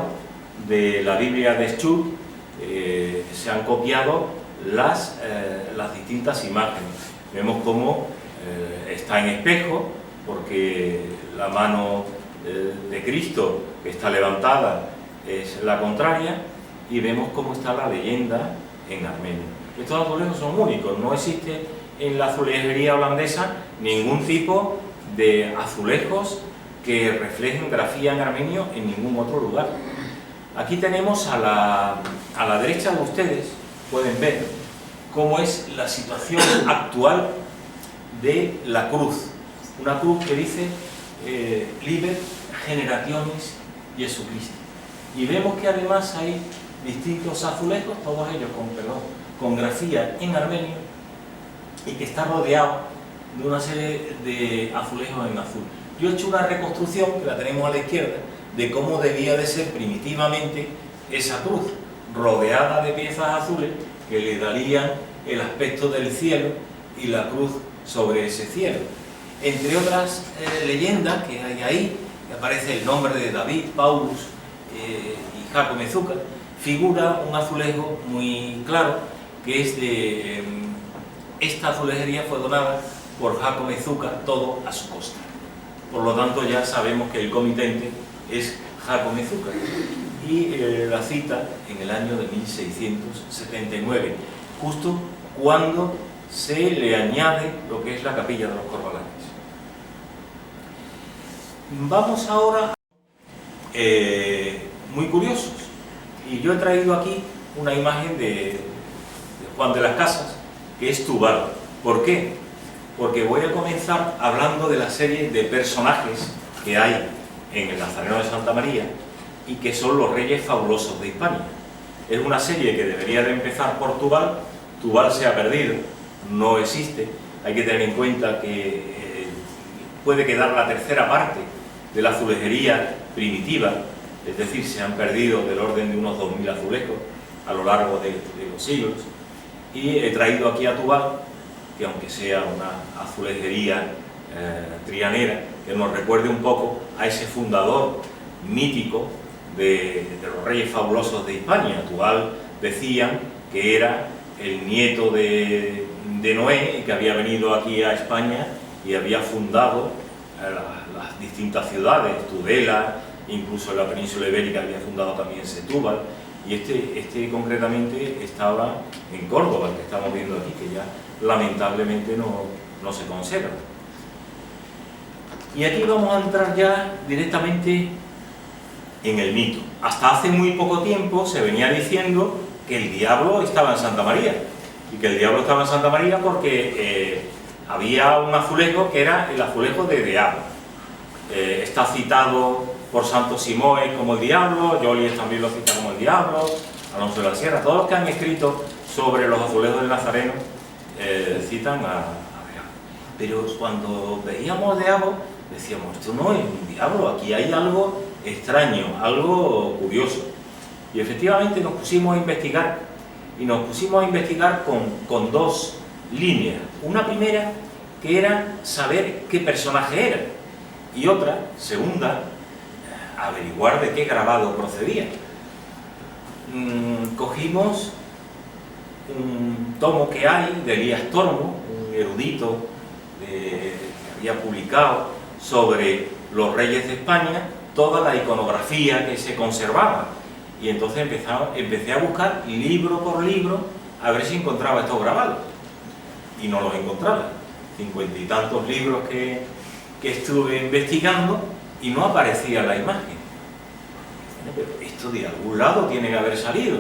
de la Biblia de Schut, se han copiado las distintas imágenes. Vemos cómo está en espejo, porque la mano de Cristo que está levantada es la contraria, y vemos cómo está la leyenda en armenio. Estos azulejos son únicos, no existe en la azulejería holandesa ningún tipo de azulejos que reflejen grafía en armenio en ningún otro lugar. Aquí tenemos a la derecha de ustedes, pueden ver cómo es la situación actual de la cruz. Una cruz que dice Liber Generationis Jesucristi. Y vemos que además hay distintos azulejos, todos ellos con grafía en armenio, y que está rodeado de una serie de azulejos en azul. Yo he hecho una reconstrucción, que la tenemos a la izquierda, de cómo debía de ser primitivamente esa cruz, rodeada de piezas azules que le darían el aspecto del cielo y la cruz sobre ese cielo. Entre otras leyendas que hay ahí, que aparece el nombre de David, Paulus y Jaco Mezuca, figura un azulejo muy claro, que es de... esta azulejería fue donada por Jaco Mezuca, todo a su costa. Por lo tanto, ya sabemos que el comitente es Jaco Mezuca. Y la cita en el año de 1679, justo cuando se le añade lo que es la capilla de los Corvalanes. Vamos ahora muy curiosos, y yo he traído aquí una imagen de Juan de las Casas, que es Tubal. ¿Por qué? Porque voy a comenzar hablando de la serie de personajes que hay en el Nazareno de Santa María y que son los reyes fabulosos de Hispania. Es una serie que debería de empezar por Tubal. Tubal se ha perdido, no existe. Hay que tener en cuenta que puede quedar la tercera parte de la azulejería primitiva, es decir, se han perdido del orden de unos 2000 azulejos a lo largo de los siglos, y he traído aquí a Tubal, que aunque sea una azulejería trianera, que nos recuerde un poco a ese fundador mítico de los reyes fabulosos de Hispania. Tubal decían que era el nieto de Noé y que había venido aquí a España y había fundado las distintas ciudades, Tudela, incluso en la península ibérica había fundado también Setúbal, y este concretamente estaba en Córdoba, el que estamos viendo aquí, que ya lamentablemente no se conserva. Y aquí vamos a entrar ya directamente en el mito. Hasta hace muy poco tiempo se venía diciendo que el diablo estaba en Santa María, y que el diablo estaba en Santa María porque había un azulejo que era el azulejo de diablo. Está citado por Santo Simoes como el diablo, Jolies también lo cita como el diablo, Alonso de la Sierra, todos los que han escrito sobre los azulejos del Nazareno citan a diablo. Pero cuando veíamos diablo decíamos, esto no es un diablo, aquí hay algo extraño, algo curioso. Y efectivamente nos pusimos a investigar, y nos pusimos a investigar con dos líneas. Una primera, que era saber qué personaje era, y otra, segunda, averiguar de qué grabado procedía. Cogimos un tomo que hay de Elías Tormo, un erudito que había publicado sobre los reyes de España toda la iconografía que se conservaba, y entonces empecé a buscar libro por libro a ver si encontraba estos grabados, y no los encontraba. 50 y tantos libros que estuve investigando y no aparecía la imagen. Pero esto de algún lado tiene que haber salido.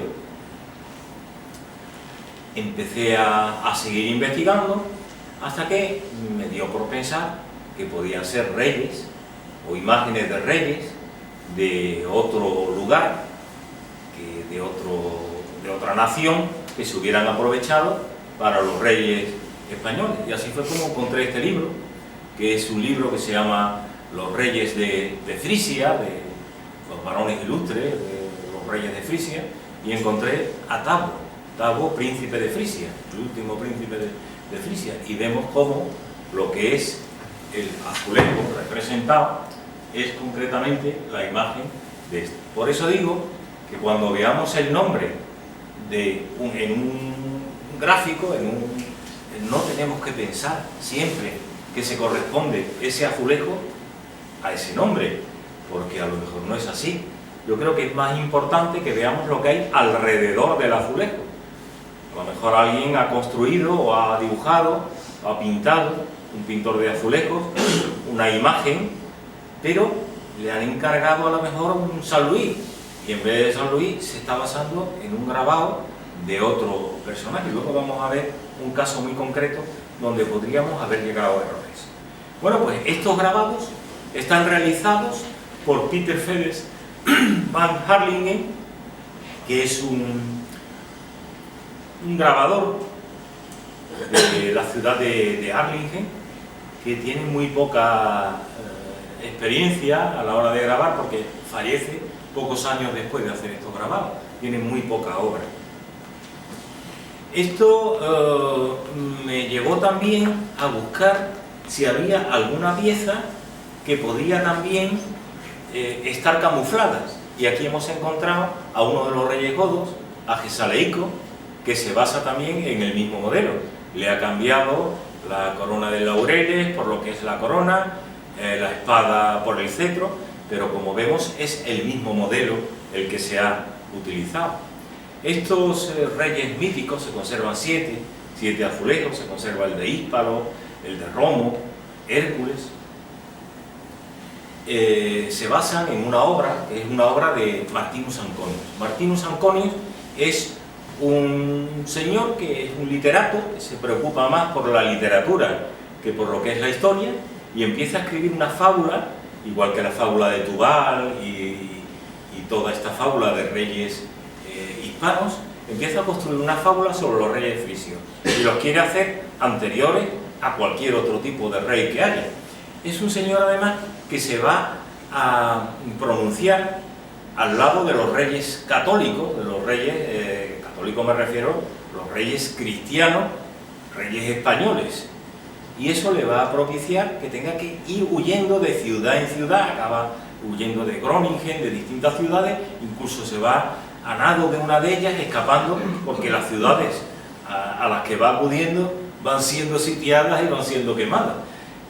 Empecé a seguir investigando hasta que me dio por pensar que podían ser reyes o imágenes de reyes de otro lugar, de otra nación, que se hubieran aprovechado para los reyes españoles. Y así fue como encontré este libro, que es un libro que se llama Los Reyes de Frisia, de los varones ilustres, de los reyes de Frisia, y encontré a Tabo, príncipe de Frisia, el último príncipe de Frisia, y vemos cómo lo que es el azulejo representado es concretamente la imagen de este. Por eso digo que cuando veamos el nombre en un gráfico, no tenemos que pensar siempre que se corresponde ese azulejo a ese nombre, porque a lo mejor no es así. Yo creo que es más importante que veamos lo que hay alrededor del azulejo. A lo mejor alguien ha construido o ha dibujado o ha pintado, un pintor de azulejos, una imagen, pero le han encargado a lo mejor un San Luis, y en vez de San Luis se está basando en un grabado de otro personaje. Luego vamos a ver un caso muy concreto donde podríamos haber llegado a errores. Bueno, pues estos grabados están realizados por Peter Fedes van Harlingen, que es un grabador de la ciudad de Harlingen, que tiene muy poca experiencia a la hora de grabar, porque fallece pocos años después de hacer estos grabados, tiene muy poca obra. Esto me llevó también a buscar si había alguna pieza que podía también estar camufladas, y aquí hemos encontrado a uno de los reyes godos, a Gesaleico, que se basa también en el mismo modelo. Le ha cambiado la corona de laureles por lo que es la corona, la espada por el cetro, pero como vemos es el mismo modelo el que se ha utilizado. Estos reyes míticos, se conservan 7, 7 azulejos, se conserva el de Hispalo, el de Romo, Hércules. Se basan en una obra, que es una obra de Martinus Anconius. Martinus Anconius es un señor que es un literato, que se preocupa más por la literatura que por lo que es la historia, y empieza a escribir una fábula, igual que la fábula de Tubal y toda esta fábula de reyes hispanos, empieza a construir una fábula sobre los reyes frisios, y los quiere hacer anteriores a cualquier otro tipo de rey que haya. Es un señor además que se va a pronunciar al lado de los reyes católicos, de los reyes, católicos me refiero, los reyes cristianos, reyes españoles, y eso le va a propiciar que tenga que ir huyendo de ciudad en ciudad, acaba huyendo de Groningen, de distintas ciudades, incluso se va a nado de una de ellas, escapando, porque las ciudades a las que va acudiendo van siendo sitiadas y van siendo quemadas.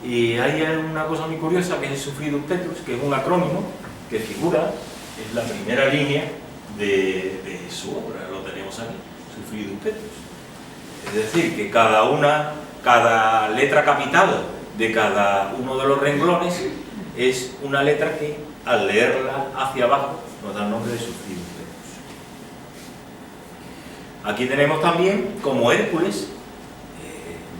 Y hay una cosa muy curiosa, que es el Sufridus Petrus, que es un acrónimo que figura, es la primera línea de su obra, lo tenemos aquí, Sufridus Petrus. Es decir, que cada letra capital de cada uno de los renglones es una letra que, al leerla hacia abajo, nos da el nombre de Sufridus Petrus. Aquí tenemos también, como Hércules,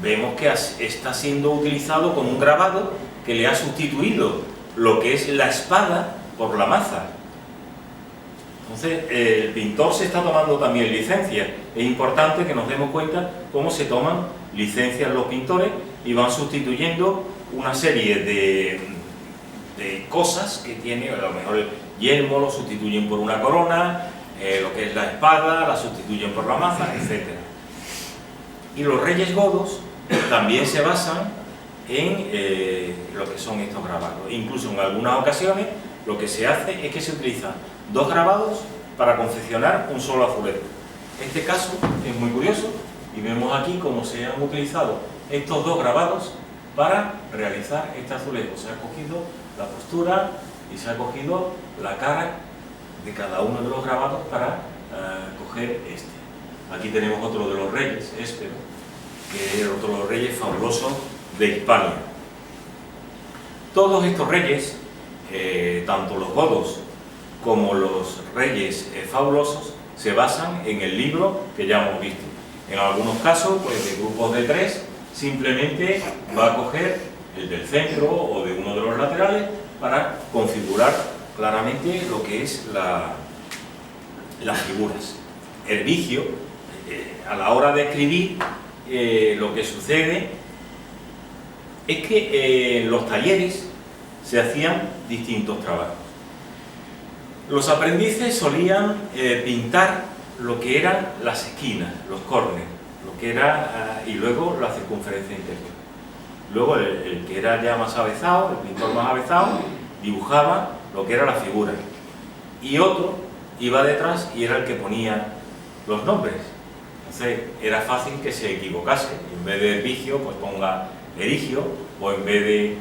vemos que está siendo utilizado con un grabado que le ha sustituido lo que es la espada por la maza. Entonces, el pintor se está tomando también licencias. Es importante que nos demos cuenta cómo se toman licencias los pintores y van sustituyendo una serie de cosas que tiene. A lo mejor el yelmo lo sustituyen por una corona, lo que es la espada la sustituyen por la maza, etc. Y los reyes godos también se basan en lo que son estos grabados. Incluso en algunas ocasiones lo que se hace es que se utilizan 2 grabados para confeccionar un solo azulejo. Este caso es muy curioso y vemos aquí cómo se han utilizado estos 2 grabados para realizar este azulejo. Se ha cogido la postura y se ha cogido la cara de cada uno de los grabados para coger este. Aquí tenemos otro de los reyes, Éspero, que es otro de los reyes fabulosos de Hispania. Todos estos reyes, tanto los godos como los reyes fabulosos, se basan en el libro que ya hemos visto. En algunos casos, pues de grupos de 3, simplemente va a coger el del centro o de uno de los laterales para configurar claramente lo que es las figuras. Hervigio, a la hora de escribir, lo que sucede es que en los talleres se hacían distintos trabajos. Los aprendices solían pintar lo que eran las esquinas, los córneres, lo que era, y luego la circunferencia interior. Luego el que era ya más avezado, el pintor más avezado, dibujaba lo que era la figura. Y otro iba detrás y era el que ponía los nombres. Entonces era fácil que se equivocase. En vez de Hervigio, pues ponga Erigio, o en vez de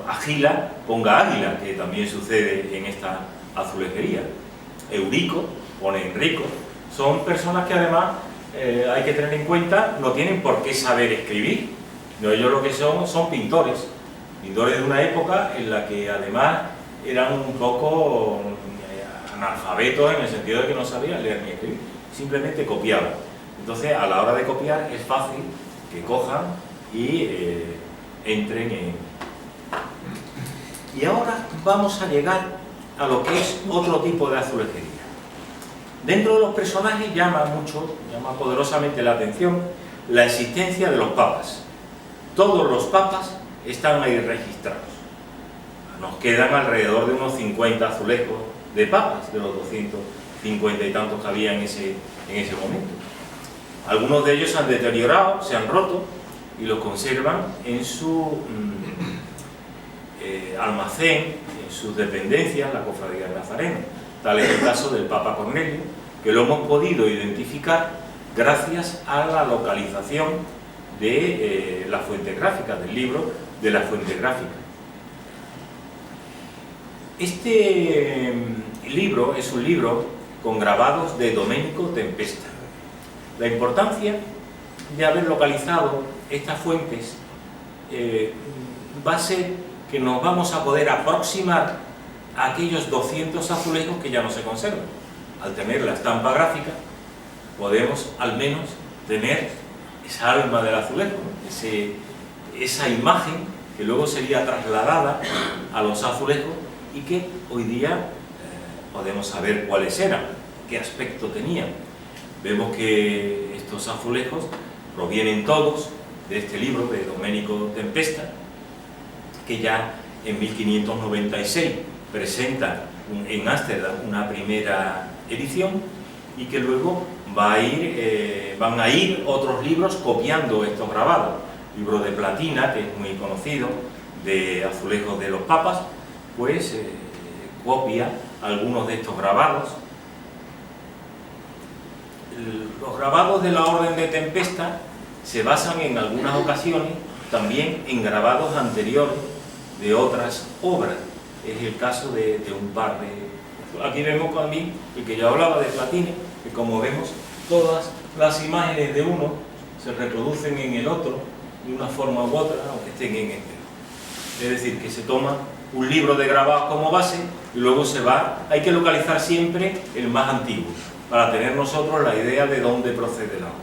Agila, ponga Águila, que también sucede en esta azulejería. Eurico pone Enrico. Son personas que además hay que tener en cuenta, no tienen por qué saber escribir. No, ellos lo que son pintores de una época en la que además eran un poco analfabetos, en el sentido de que no sabían leer ni escribir, simplemente copiaban. Entonces, a la hora de copiar es fácil que cojan y entren en... Y ahora vamos a llegar a lo que es otro tipo de azulejería. Dentro de los personajes llama poderosamente la atención la existencia de los papas. Todos los papas están ahí registrados. Nos quedan alrededor de unos 50 azulejos de papas, de los 250 y tantos que había en ese momento. Algunos de ellos se han deteriorado, se han roto y los conservan en su almacén, en sus dependencias, la cofradía de Nazareno. Tal es el caso del Papa Cornelio, que lo hemos podido identificar gracias a la localización de la fuente gráfica, del libro de la fuente gráfica. Este libro es un libro con grabados de Domenico Tempesta. La importancia de haber localizado estas fuentes va a ser que nos vamos a poder aproximar a aquellos 200 azulejos que ya no se conservan. Al tener la estampa gráfica, podemos al menos tener esa alma del azulejo, ¿no? Esa imagen que luego sería trasladada a los azulejos y que hoy día podemos saber cuáles eran, qué aspecto tenían. Vemos que estos azulejos provienen todos de este libro de Domenico Tempesta, que ya en 1596 presenta en Ámsterdam una primera edición y que luego van a ir otros libros copiando estos grabados. Libro de Platina, que es muy conocido, de azulejos de los papas, pues copia algunos de estos grabados. Los grabados de la Orden de Tempesta se basan en algunas ocasiones también en grabados anteriores de otras obras. Es el caso de un par de... Aquí vemos también el que yo hablaba de Platini, que como vemos todas las imágenes de uno se reproducen en el otro de una forma u otra, aunque estén en este. Es decir, que se toma un libro de grabados como base y luego se va... Hay que localizar siempre el más antiguo para tener nosotros la idea de dónde procede la obra.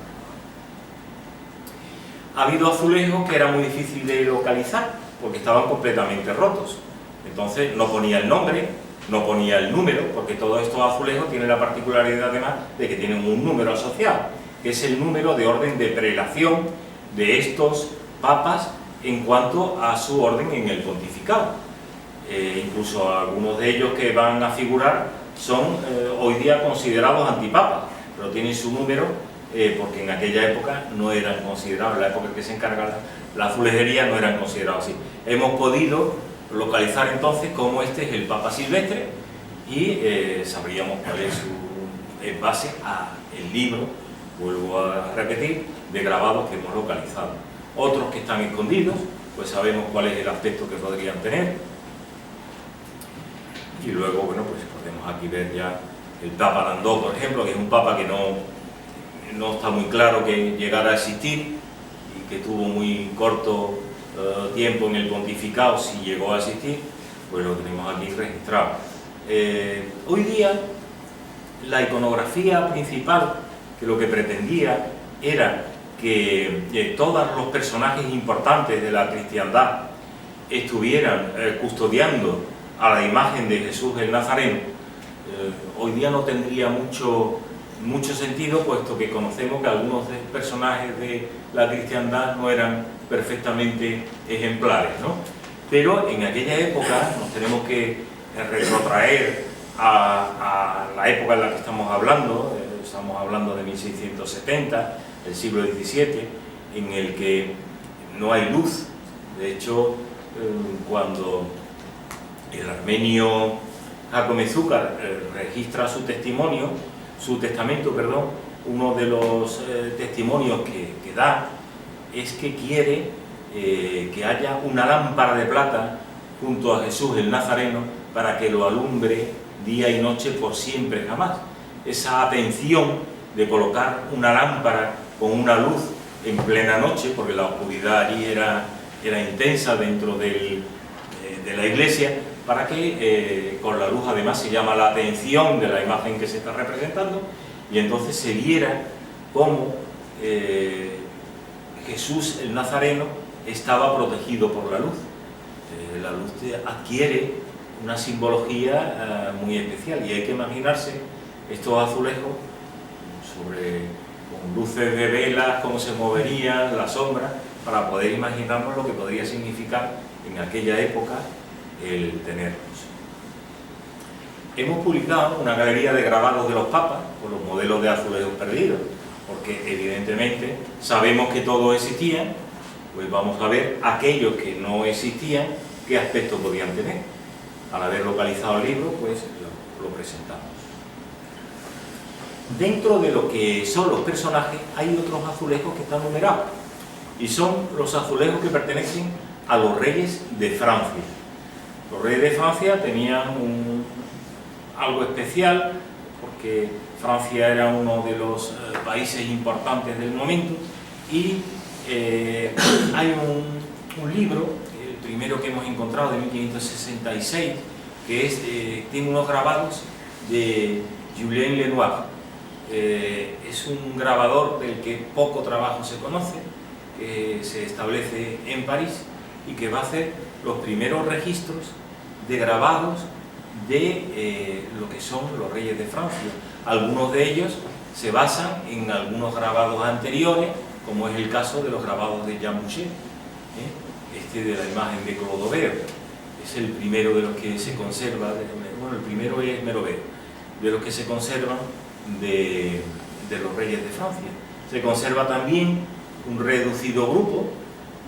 Ha habido azulejos que era muy difícil de localizar porque estaban completamente rotos. Entonces no ponía el nombre, no ponía el número, porque todos estos azulejos tienen la particularidad además de que tienen un número asociado, que es el número de orden de prelación de estos papas en cuanto a su orden en el pontificado. Incluso algunos de ellos que van a figurar son hoy día considerados antipapas, pero tienen su número porque en aquella época no eran considerados, en la época en que se encarga la azulejería no eran considerados así. Hemos podido localizar entonces cómo este es el Papa Silvestre y sabríamos cuál es su en base al libro, vuelvo a repetir, de grabados que hemos localizado. Otros que están escondidos, pues sabemos cuál es el aspecto que podrían tener. Y luego, bueno, pues podemos aquí ver ya el Papa Landó, por ejemplo, que es un papa que no está muy claro que llegara a existir y que tuvo muy corto tiempo en el pontificado, si llegó a existir, pues lo tenemos aquí registrado. Hoy día la iconografía principal, que lo que pretendía era que todos los personajes importantes de la cristiandad estuvieran custodiando a la imagen de Jesús el Nazareno, hoy día no tendría mucho sentido, puesto que conocemos que algunos de los personajes de la cristiandad no eran perfectamente ejemplares, ¿no? Pero en aquella época nos tenemos que retrotraer a la época en la que estamos hablando de 1670, el siglo XVII, en el que no hay luz. De hecho, cuando el armenio Jacome Zúcar registra su testamento, uno de los testimonios que da es que quiere que haya una lámpara de plata junto a Jesús el Nazareno para que lo alumbre día y noche por siempre jamás. Esa atención de colocar una lámpara con una luz en plena noche, porque la oscuridad allí era intensa dentro de la iglesia, para que con la luz además se llama la atención de la imagen que se está representando y entonces se viera cómo Jesús el Nazareno estaba protegido por la luz. La luz adquiere una simbología muy especial y hay que imaginarse estos azulejos con luces de velas, cómo se moverían, las sombras, para poder imaginarnos lo que podría significar en aquella época el tenerlos. Hemos publicado una galería de grabados de los papas con los modelos de azulejos perdidos, porque evidentemente sabemos que todos existían, pues vamos a ver aquellos que no existían, qué aspecto podían tener. Al haber localizado el libro, pues lo presentamos. Dentro de lo que son los personajes hay otros azulejos que están numerados y son los azulejos que pertenecen a los reyes de Francia. Los reyes de Francia tenían algo especial porque Francia era uno de los países importantes del momento Y hay un libro, el primero que hemos encontrado de 1566, que tiene unos grabados de Julien Lenoir. Es un grabador del que poco trabajo se conoce, que se establece en París y que va a hacer los primeros registros de grabados de lo que son los reyes de Francia. Algunos de ellos se basan en algunos grabados anteriores, como es el caso de los grabados de Jean Boucher, de la imagen de Clodoveo. Es el primero de los que se conserva, bueno, el primero es Meroveo, de los que se conservan de los reyes de Francia. Se conserva también un reducido grupo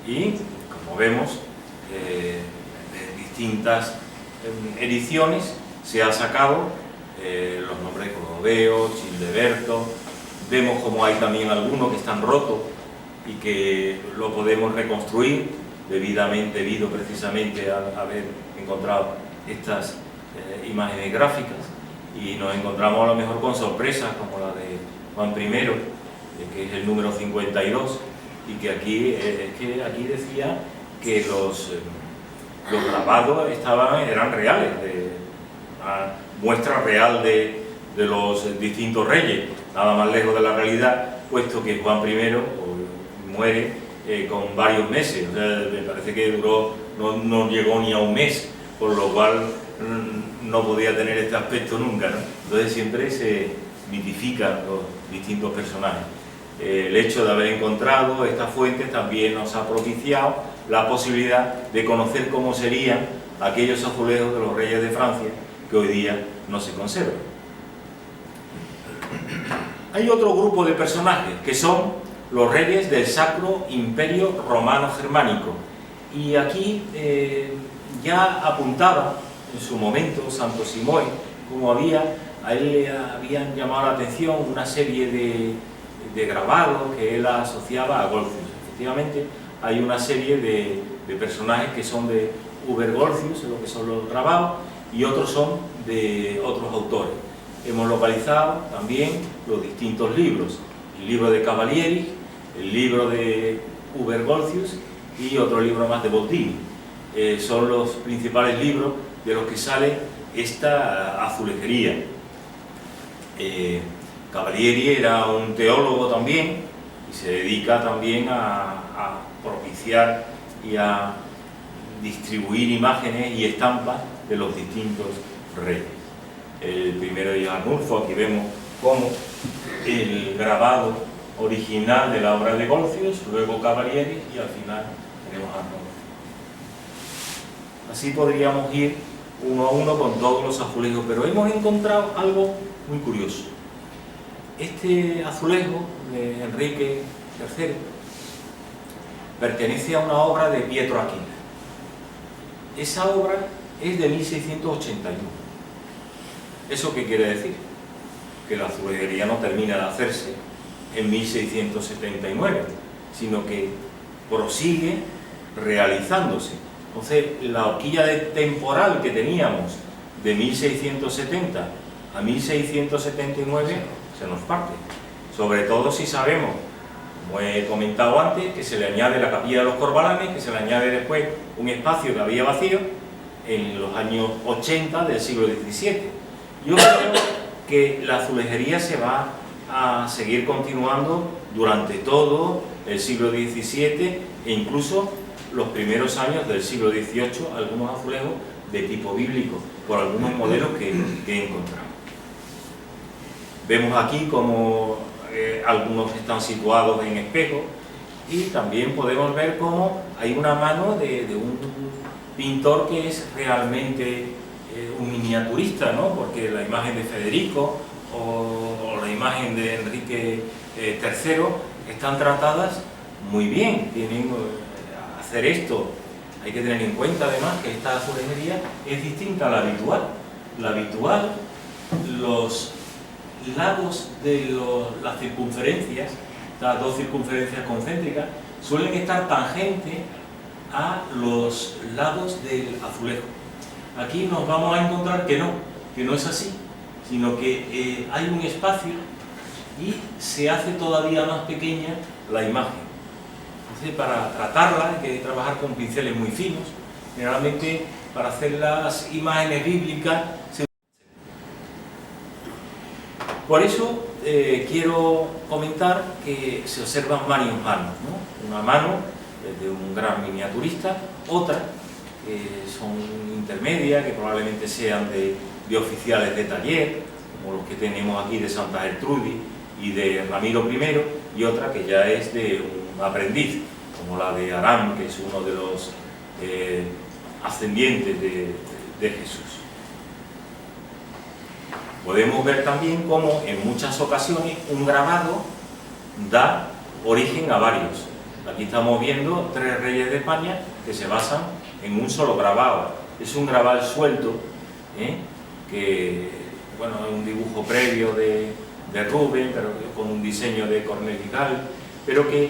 y, como vemos, de distintas ediciones se ha sacado los nombres de Clodoveo, Childeberto. Vemos como hay también algunos que están rotos y que lo podemos reconstruir debido precisamente a haber encontrado estas imágenes gráficas, y nos encontramos a lo mejor con sorpresas como la de Juan I, que es el número 52, y que aquí decía que los grabados eran reales, una muestra real de los distintos reyes, nada más lejos de la realidad, puesto que Juan I muere con varios meses. O sea, me parece que no llegó ni a un mes, por lo cual no podía tener este aspecto nunca, ¿no? Entonces siempre se mitifican los distintos personajes. El hecho de haber encontrado estas fuentes también nos ha propiciado la posibilidad de conocer cómo serían aquellos azulejos de los reyes de Francia que hoy día no se conservan. Hay otro grupo de personajes que son los reyes del Sacro Imperio Romano Germánico, y aquí ya apuntaba en su momento Santo Simoes como a él le habían llamado la atención una serie de grabados que él asociaba a Goltzius. Efectivamente, hay una serie de personajes que son de Uber Goltzius, lo que son los grabados, y otros son de otros autores. Hemos localizado también los distintos libros: el libro de Cavalieri, el libro de Uber Goltzius y otro libro más de Bottini. Son los principales libros de los que sale esta azulejería. Cavalieri era un teólogo también y se dedica también a propiciar y a distribuir imágenes y estampas de los distintos reyes. El primero de Arnulfo, aquí vemos como el grabado original de la obra de Goltzius, luego Cavalieri y al final tenemos Arnulfo. Así podríamos ir uno a uno con todos los azulejos, pero hemos encontrado algo muy curioso. Este azulejo de Enrique III pertenece a una obra de Pietro Aquila. Esa obra es de 1681. ¿Eso qué quiere decir? Que la azulejería no termina de hacerse en 1679, sino que prosigue realizándose. Entonces, la horquilla temporal que teníamos de 1670 a 1679 se nos parte. Sobre todo si sabemos, como he comentado antes, que se le añade la capilla de los Corbalanes, que se le añade después un espacio que había vacío en los años 80 del siglo XVII. Yo creo que la azulejería se va a seguir continuando durante todo el siglo XVII e incluso los primeros años del siglo XVIII, algunos azulejos de tipo bíblico, por algunos modelos que he encontrado. Vemos aquí como algunos están situados en espejo, y también podemos ver cómo hay una mano de un pintor que es realmente un miniaturista, ¿no? Porque la imagen de Federico o la imagen de Enrique III están tratadas muy bien. Hacer esto, hay que tener en cuenta además que esta azulejería es distinta a la habitual. La habitual, los lados de las circunferencias, las dos circunferencias concéntricas, suelen estar tangentes a los lados del azulejo. Aquí nos vamos a encontrar que no es así, sino que hay un espacio y se hace todavía más pequeña la imagen. Entonces, para tratarla hay que trabajar con pinceles muy finos. Generalmente, para hacer las imágenes bíblicas. Por eso quiero comentar que se observan varias manos, ¿no? Una mano de un gran miniaturista, otra que son intermedias, que probablemente sean de oficiales de taller, como los que tenemos aquí de Santa Gertrudis y de Ramiro I, y otra que ya es de un aprendiz, como la de Aram, que es uno de los ascendientes de Jesús. Podemos ver también cómo en muchas ocasiones un grabado da origen a varios. Aquí estamos viendo 3 reyes de España que se basan en un solo grabado. Es un grabado suelto, que, bueno, es un dibujo previo de Rubén, pero con un diseño de Cornel Vical, pero que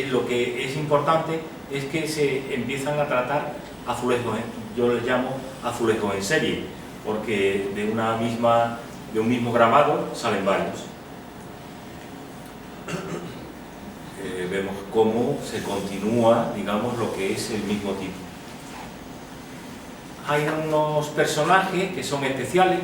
lo que es importante es que se empiezan a tratar azulejos, yo les llamo azulejos en serie, porque de un mismo grabado salen varios. Vemos cómo se continúa, digamos, lo que es el mismo tipo. Hay unos personajes que son especiales,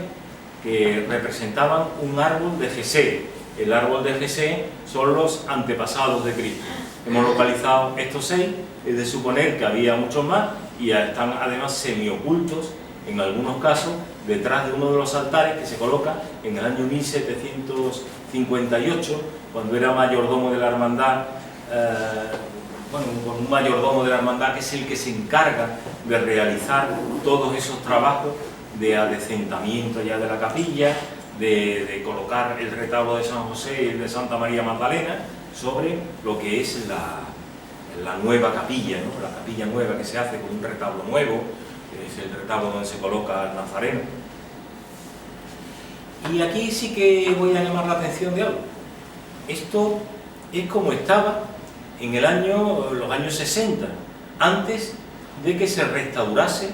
que representaban un árbol de Jesé. El árbol de Jesé son los antepasados de Cristo. Hemos localizado estos 6, es de suponer que había muchos más, y están además semiocultos, en algunos casos, detrás de uno de los altares que se coloca en el año 1758, cuando era mayordomo de la hermandad, con un mayordomo de la hermandad que es el que se encarga de realizar todos esos trabajos de adecentamiento ya de la capilla, de colocar el retablo de San José y el de Santa María Magdalena sobre lo que es la nueva capilla, ¿no? La capilla nueva que se hace con un retablo nuevo, que es el retablo donde se coloca el Nazareno. Y aquí sí que voy a llamar la atención de algo. Esto es como estaba en los años 60, antes de que se restaurase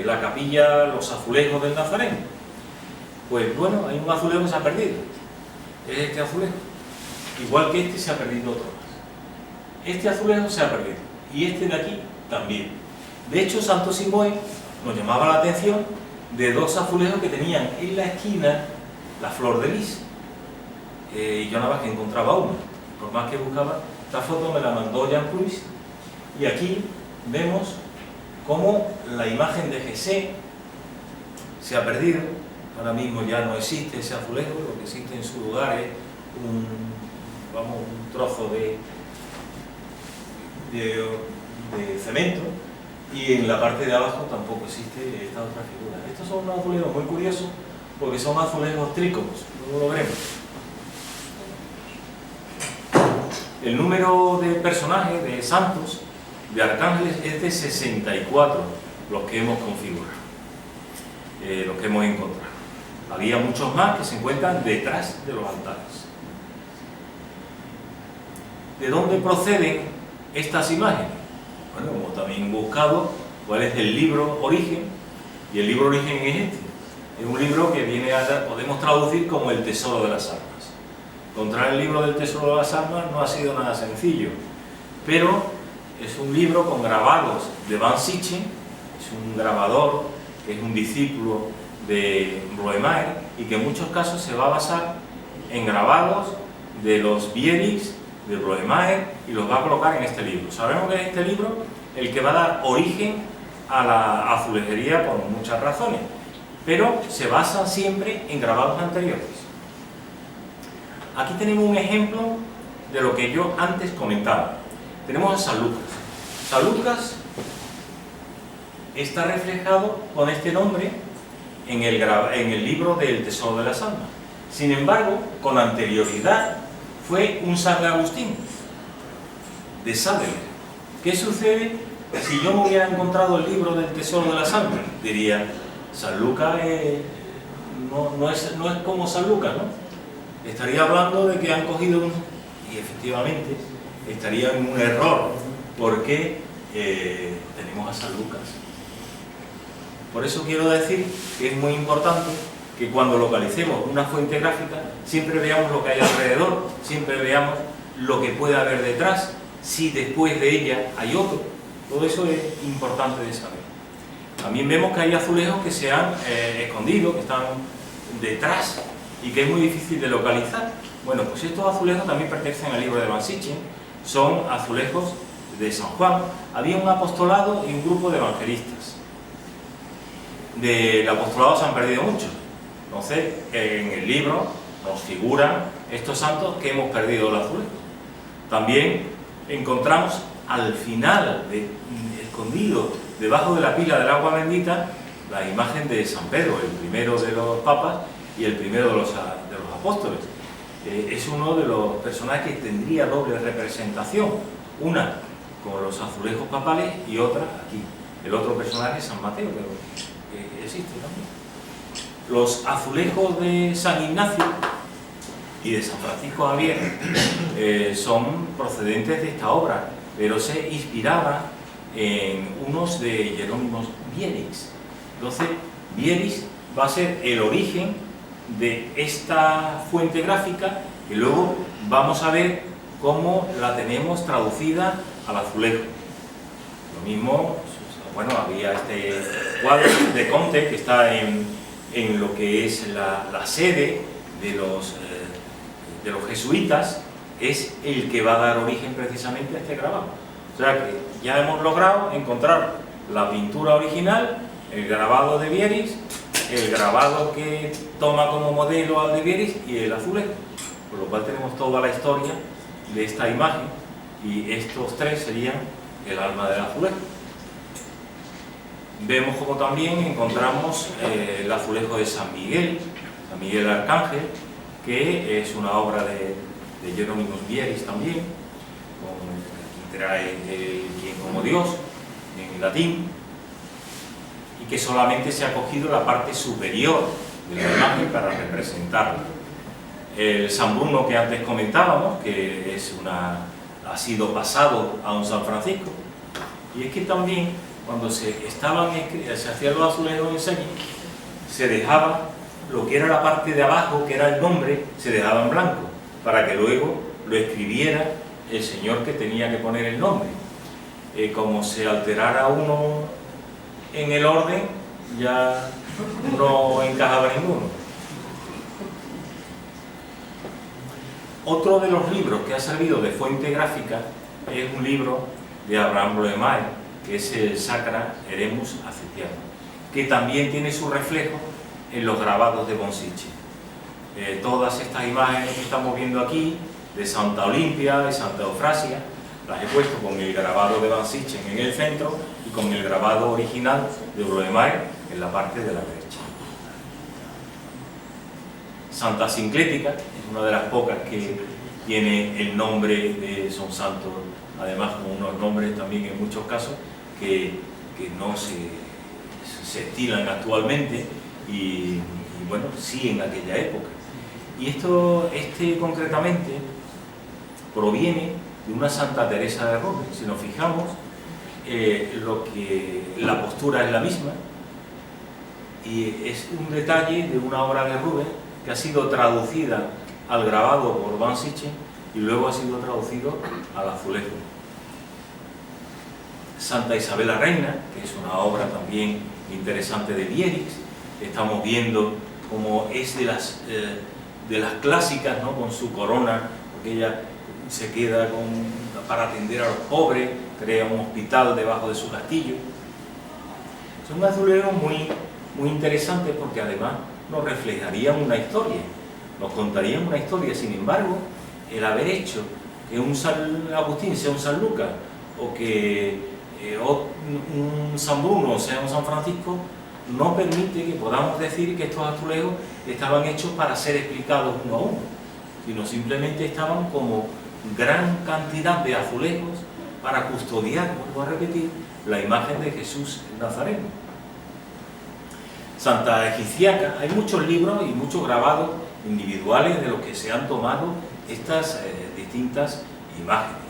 la capilla, los azulejos del Nazareno. Pues bueno, hay un azulejo que se ha perdido, es este azulejo, igual que este se ha perdido otro más. Este azulejo se ha perdido, y este de aquí también. De hecho, Santo Simoes nos llamaba la atención de 2 azulejos que tenían en la esquina la flor de lis. Y yo nada más que encontraba uno, por más que buscaba. Esta foto me la mandó Jean Cruz, y aquí vemos cómo la imagen de Jesé se ha perdido. Ahora mismo ya no existe ese azulejo, lo que existe en su lugar es un trozo de cemento, y en la parte de abajo tampoco existe esta otra figura. Estos son unos azulejos muy curiosos porque son azulejos trícomos, luego lo veremos. El número de personajes, de santos, de arcángeles es de 64, los que hemos configurado, los que hemos encontrado. Había muchos más que se encuentran detrás de los altares. ¿De dónde proceden estas imágenes? Bueno, hemos también buscado cuál es el libro origen, y el libro origen es este. Es un libro que podemos traducir como el tesoro de las almas. Encontrar el libro del tesoro de las almas no ha sido nada sencillo, pero es un libro con grabados de Van Sitchen, es un grabador que es un discípulo de Roemaer, y que en muchos casos se va a basar en grabados de los Bielix, de Roemaer, y los va a colocar en este libro. Sabemos que es este libro el que va a dar origen a la azulejería por muchas razones, pero se basan siempre en grabados anteriores. Aquí tenemos un ejemplo de lo que yo antes comentaba. Tenemos a San Lucas. San Lucas está reflejado con este nombre en el libro del Tesoro de las Almas. Sin embargo, con anterioridad fue un San Agustín de Sade. ¿Qué sucede si yo no hubiera encontrado el libro del Tesoro de las Almas? Diría, San Lucas no es como San Lucas, ¿no? Estaría hablando de que han cogido y efectivamente estaría en un error, porque tenemos a San Lucas. Por eso quiero decir que es muy importante que cuando localicemos una fuente gráfica siempre veamos lo que hay alrededor, siempre veamos lo que puede haber detrás, si después de ella hay otro. Todo eso es importante de saber. También vemos que hay azulejos que se han escondido, que están detrás y que es muy difícil de localizar. Bueno, pues estos azulejos también pertenecen al libro de Van Sitchen, son azulejos de San Juan. Había un apostolado y un grupo de evangelistas. Del apostolado se han perdido muchos. Entonces, en el libro nos figuran estos santos que hemos perdido el azulejo. También encontramos al final, escondido debajo de la pila del agua bendita, la imagen de San Pedro, el primero de los papas y el primero de los apóstoles. Es uno de los personajes que tendría doble representación, una con los azulejos papales y otra aquí. El otro personaje es San Mateo, pero que existe también. Los azulejos de San Ignacio y de San Francisco Javier son procedentes de esta obra, pero se inspiraba en unos de Jerónimo Bierix. Entonces, Bierix va a ser el origen de esta fuente gráfica y luego vamos a ver cómo la tenemos traducida al azulejo. Lo mismo, bueno, había este cuadro de Comte que está en lo que es la sede de los jesuitas, es el que va a dar origen precisamente a este grabado. O sea que ya hemos logrado encontrar la pintura original, el grabado de Bierix, el grabado que toma como modelo al de Bierix y el azulejo, por lo cual tenemos toda la historia de esta imagen y estos tres serían el alma del azulejo. Vemos como también encontramos el azulejo de San Miguel Arcángel, que es una obra de Jerónimo Bierix también, aquí trae el Quien como Dios en latín, y que solamente se ha cogido la parte superior de la imagen para representarla. El San Bruno que antes comentábamos, que ha sido pasado a un San Francisco, y es que también cuando se hacían los azulejos en serie, se dejaba lo que era la parte de abajo, que era el nombre, se dejaba en blanco, para que luego lo escribiera el señor que tenía que poner el nombre. Como se alterara uno en el orden, ya no encajaba ninguno. Otro de los libros que ha servido de fuente gráfica es un libro de Abraham Bloemaer, que es el Sacra Eremus Acetiano, que también tiene su reflejo en los grabados de Van Sitchen. Todas estas imágenes que estamos viendo aquí, de Santa Olimpia, de Santa Eufrasia, las he puesto con el grabado de Van Sitchen en el centro y con el grabado original de Bloemaer en la parte de la derecha. Santa Sinclética es una de las pocas que tiene el nombre son santos, además con unos nombres también en muchos casos que no se estilan actualmente y bueno, sí en aquella época. Y este concretamente proviene de una Santa Teresa de Rubens. Si nos fijamos, la postura es la misma y es un detalle de una obra de Rubens que ha sido traducida al grabado por Van Sitchen y luego ha sido traducido al azulejo. Santa Isabel la Reina, que es una obra también interesante de Bierix. Estamos viendo cómo es de las clásicas, ¿no? Con su corona, porque ella se queda para atender a los pobres, crea un hospital debajo de su castillo. Son un azulejo muy, muy interesante porque además nos reflejarían una historia, nos contarían una historia. Sin embargo, el haber hecho que un San Agustín sea un San Lucas o que un San Bruno sea un San Francisco no permite que podamos decir que estos azulejos estaban hechos para ser explicados uno a uno, sino simplemente estaban como gran cantidad de azulejos para custodiar, vuelvo a repetir, la imagen de Jesús Nazareno. Santa Egipciaca, hay muchos libros y muchos grabados individuales de los que se han tomado estas distintas imágenes.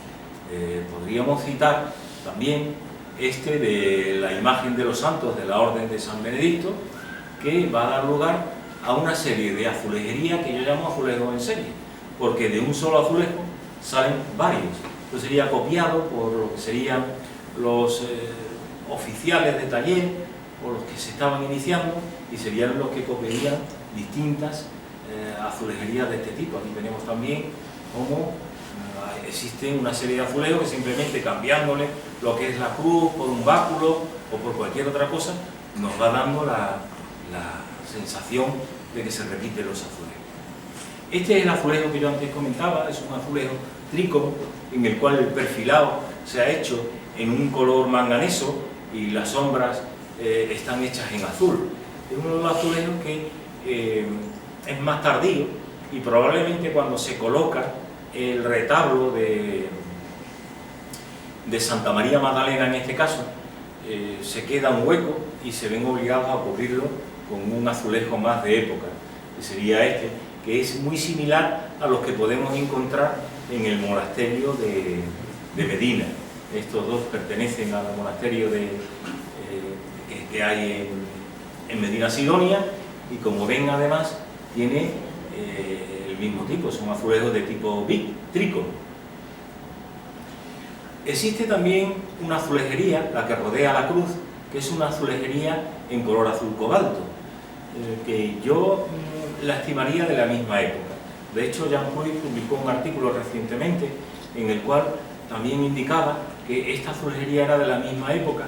Podríamos citar también de la imagen de los santos de la Orden de San Benedicto, que va a dar lugar a una serie de azulejería que yo llamo azulejos en serie, porque de un solo azulejo salen varios. esto sería copiado por lo que serían los oficiales de taller o los que se estaban iniciando, y serían los que copiarían distintas azulejerías de este tipo. Aquí tenemos también cómo existen una serie de azulejos que simplemente cambiándole lo que es la cruz por un báculo o por cualquier otra cosa nos va dando la sensación de que se repiten los azulejos. Este es el azulejo que yo antes comentaba, es un azulejo trícono en el cual el perfilado se ha hecho en un color manganeso y las sombras están hechas en azul. Es uno de los azulejos que es más tardío, y probablemente cuando se coloca el retablo de Santa María Magdalena, en este caso, se queda un hueco y se ven obligados a cubrirlo con un azulejo más de época, que sería este, que es muy similar a los que podemos encontrar en el monasterio de Medina. Estos dos pertenecen al monasterio que hay en Medina Sidonia, y como ven además tiene el mismo tipo, son azulejos de tipo trícono. Existe también una azulejería, la que rodea la cruz, que es una azulejería en color azul cobalto, que yo la estimaría de la misma época. De hecho, Jean Puy publicó un artículo recientemente en el cual también indicaba que esta azulejería era de la misma época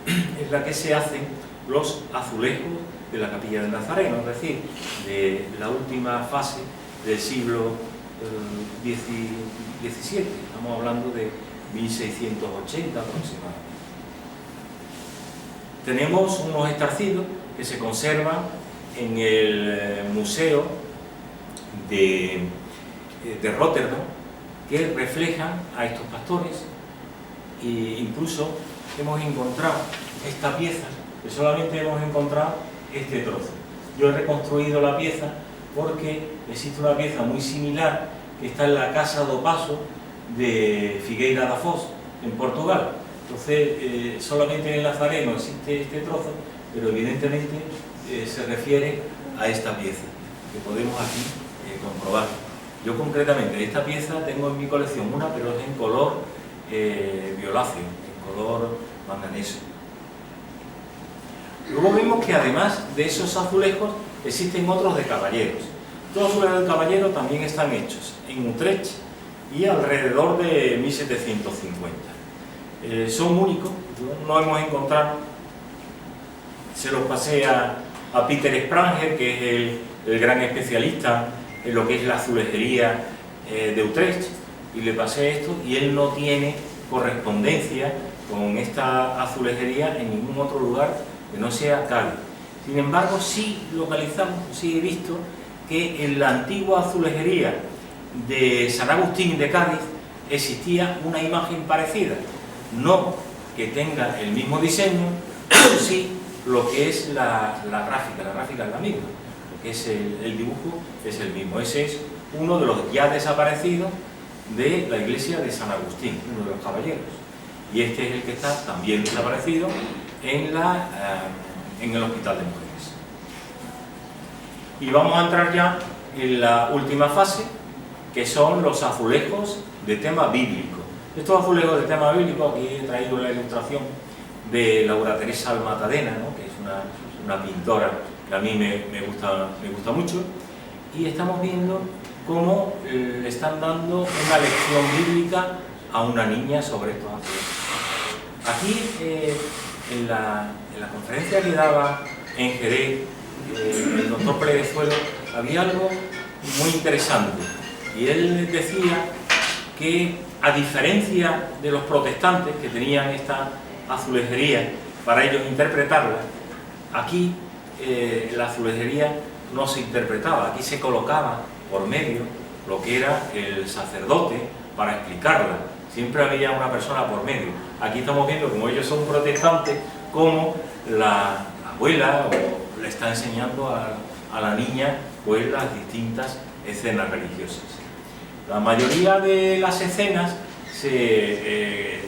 en la que se hacen los azulejos de la Capilla del Nazareno, es decir, de la última fase del siglo XVII, estamos hablando de 1680 aproximadamente. Tenemos unos estarcidos que se conservan en el Museo de Rotterdam, que reflejan a estos pastores, e incluso hemos encontrado esta pieza, que solamente hemos encontrado este trozo. Yo he reconstruido la pieza porque existe una pieza muy similar que está en la Casa do Paso de Figueira da Foz, en Portugal. Entonces, solamente en el Nazareno existe este trozo, pero evidentemente se refiere a esta pieza, que podemos aquí comprobar. Yo concretamente esta pieza tengo en mi colección una, pero es en color violáceo, en color manganeso. Luego vemos que además de esos azulejos existen otros de caballeros. Estos azulejos de caballero también están hechos en Utrecht y alrededor de 1750. Son únicos, no hemos encontrado, se los pasé a Peter Spranger, que es el gran especialista en lo que es la azulejería de Utrecht, y le pasé esto, y él no tiene correspondencia con esta azulejería en ningún otro lugar que no sea Cádiz. Sin embargo, sí localizamos, sí he visto que en la antigua azulejería de San Agustín de Cádiz existía una imagen parecida, no que tenga el mismo diseño, pero sí lo que es la gráfica es la misma, lo que es el dibujo es el mismo. Ese es uno de los ya desaparecidos de la iglesia de San Agustín, uno de los caballeros, y este es el que está también desaparecido en el Hospital de Mujeres. Y vamos a entrar ya en la última fase, que son los azulejos de tema bíblico. Estos azulejos de tema bíblico, aquí he traído la ilustración de Laura Teresa Almatadena, ¿no?, que es una pintora que a mí me gusta mucho, y estamos viendo cómo le están dando una lección bíblica a una niña sobre estos azulejos. Aquí, en la conferencia que daba en Jerez el doctor Pleguezuelo, había algo muy interesante, y él decía que, a diferencia de los protestantes que tenían esta azulejería para ellos interpretarla, aquí la azulejería no se interpretaba, aquí se colocaba por medio lo que era el sacerdote para explicarla. Siempre había una persona por medio. Aquí estamos viendo, como ellos son protestantes, cómo la abuela le está enseñando a la niña pues las distintas escenas religiosas. La mayoría de las escenas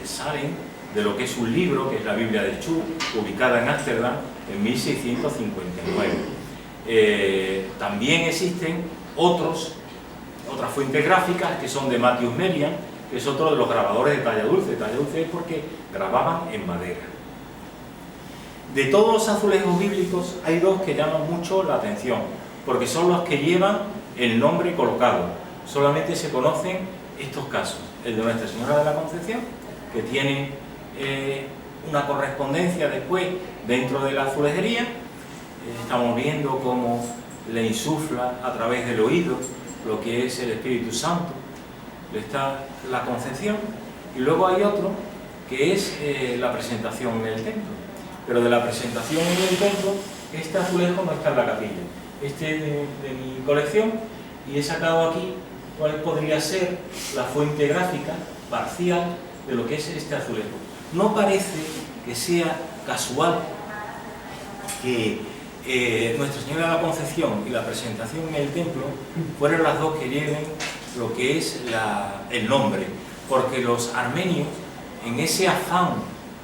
salen de lo que es un libro, que es la Biblia de Chur, publicada en Ámsterdam en 1659. También existen otras fuentes gráficas que son de Matthew Merian, que es otro de los grabadores de talla dulce. Talla dulce es porque grababan en madera. De todos los azulejos bíblicos hay dos que llaman mucho la atención, porque son los que llevan el nombre colocado. Solamente se conocen estos casos. El de Nuestra Señora de la Concepción, que tiene una correspondencia después dentro de la azulejería. Estamos viendo cómo le insufla a través del oído lo que es el Espíritu Santo. Está la Concepción, y luego hay otro que es la presentación en el templo. Pero de la presentación en el templo, este azulejo no está en la capilla. Este es de mi colección, y he sacado aquí cuál podría ser la fuente gráfica parcial de lo que es este azulejo. No parece que sea casual que Nuestra Señora de la Concepción y la presentación en el templo fueran las dos que lleven lo que es el nombre, porque los armenios, en ese afán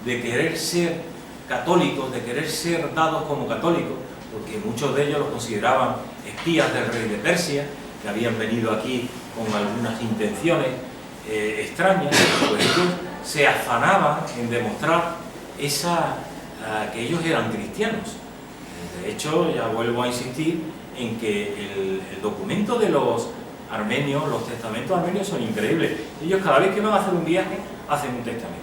de querer ser católicos, de querer ser dados como católicos, porque muchos de ellos los consideraban espías del rey de Persia, que habían venido aquí con algunas intenciones extrañas, pues ellos se afanaban en demostrar que ellos eran cristianos. De hecho, ya vuelvo a insistir en que el documento de los armenios, los testamentos armenios son increíbles. Ellos cada vez que van a hacer un viaje, hacen un testamento.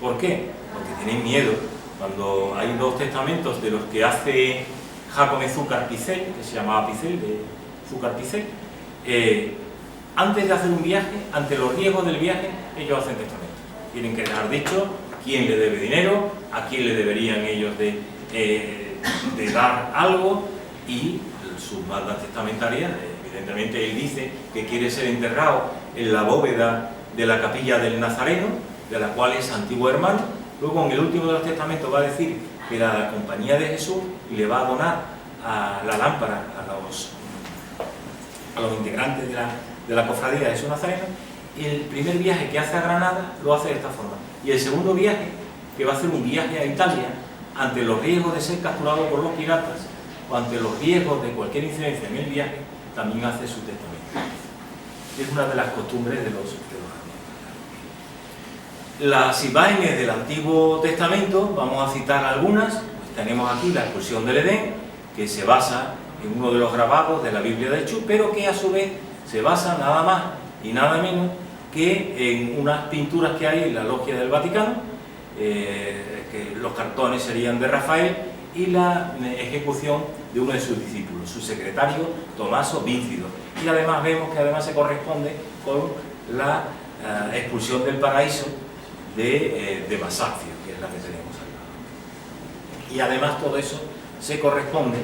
¿Por qué? Porque tienen miedo. Cuando hay dos testamentos de los que hace Jacome Zúcar Picel, que se llamaba Picel, de Zúcar Picel, antes de hacer un viaje, ante los riesgos del viaje, ellos hacen testamentos. Tienen que dejar dicho quién le debe dinero, a quién le deberían ellos de dar algo, y sus maldas testamentarias. Evidentemente él dice que quiere ser enterrado en la bóveda de la capilla del Nazareno, de la cual es antiguo hermano. Luego en el último de los testamentos va a decir que la Compañía de Jesús le va a donar a la lámpara a los integrantes de la cofradía de Jesús Nazareno. Y el primer viaje que hace a Granada lo hace de esta forma. Y el segundo viaje, que va a hacer un viaje a Italia, ante los riesgos de ser capturado por los piratas o ante los riesgos de cualquier incidencia en el viaje, también hace su testamento. Es una de las costumbres de los Las imágenes del Antiguo Testamento, vamos a citar algunas. Pues tenemos aquí la expulsión del Edén, que se basa en uno de los grabados de la Biblia de Chu, pero que a su vez se basa nada más y nada menos que en unas pinturas que hay en la Logia del Vaticano, que los cartones serían de Rafael, y la ejecución de uno de sus discípulos, su secretario Tomaso Víncido. Y además vemos que además se corresponde con la expulsión del paraíso de Masaccio, que es la que tenemos aquí. Y además todo eso se corresponde,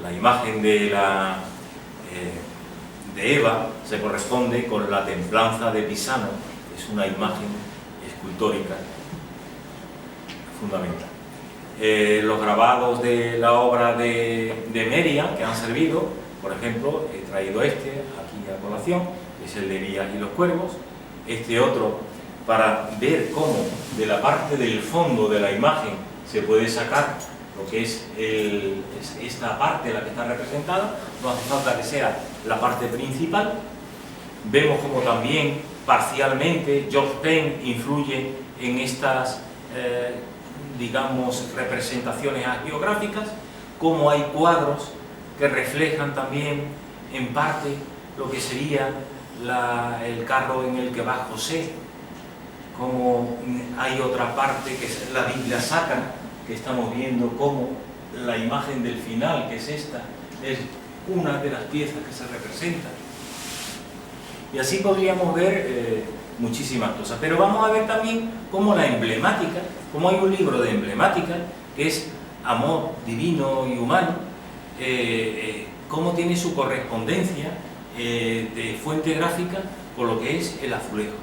la imagen de Eva se corresponde con la templanza de Pisano, que es una imagen escultórica fundamental. Los grabados de la obra de Merian que han servido, por ejemplo, he traído este aquí a colación, que es el de Elías y los cuervos, este otro para ver cómo de la parte del fondo de la imagen se puede sacar lo que es esta parte la que está representada. No hace falta que sea la parte principal. Vemos como también parcialmente George Penn influye en estas digamos representaciones hagiográficas, como hay cuadros que reflejan también en parte lo que sería el carro en el que va José, como hay otra parte que la Biblia saca, que estamos viendo como la imagen del final, que es esta, es una de las piezas que se representan. Y así podríamos ver muchísimas cosas. Pero vamos a ver también cómo la emblemática, como hay un libro de emblemática, que es Amor Divino y Humano, cómo tiene su correspondencia de fuente gráfica con lo que es el azulejo.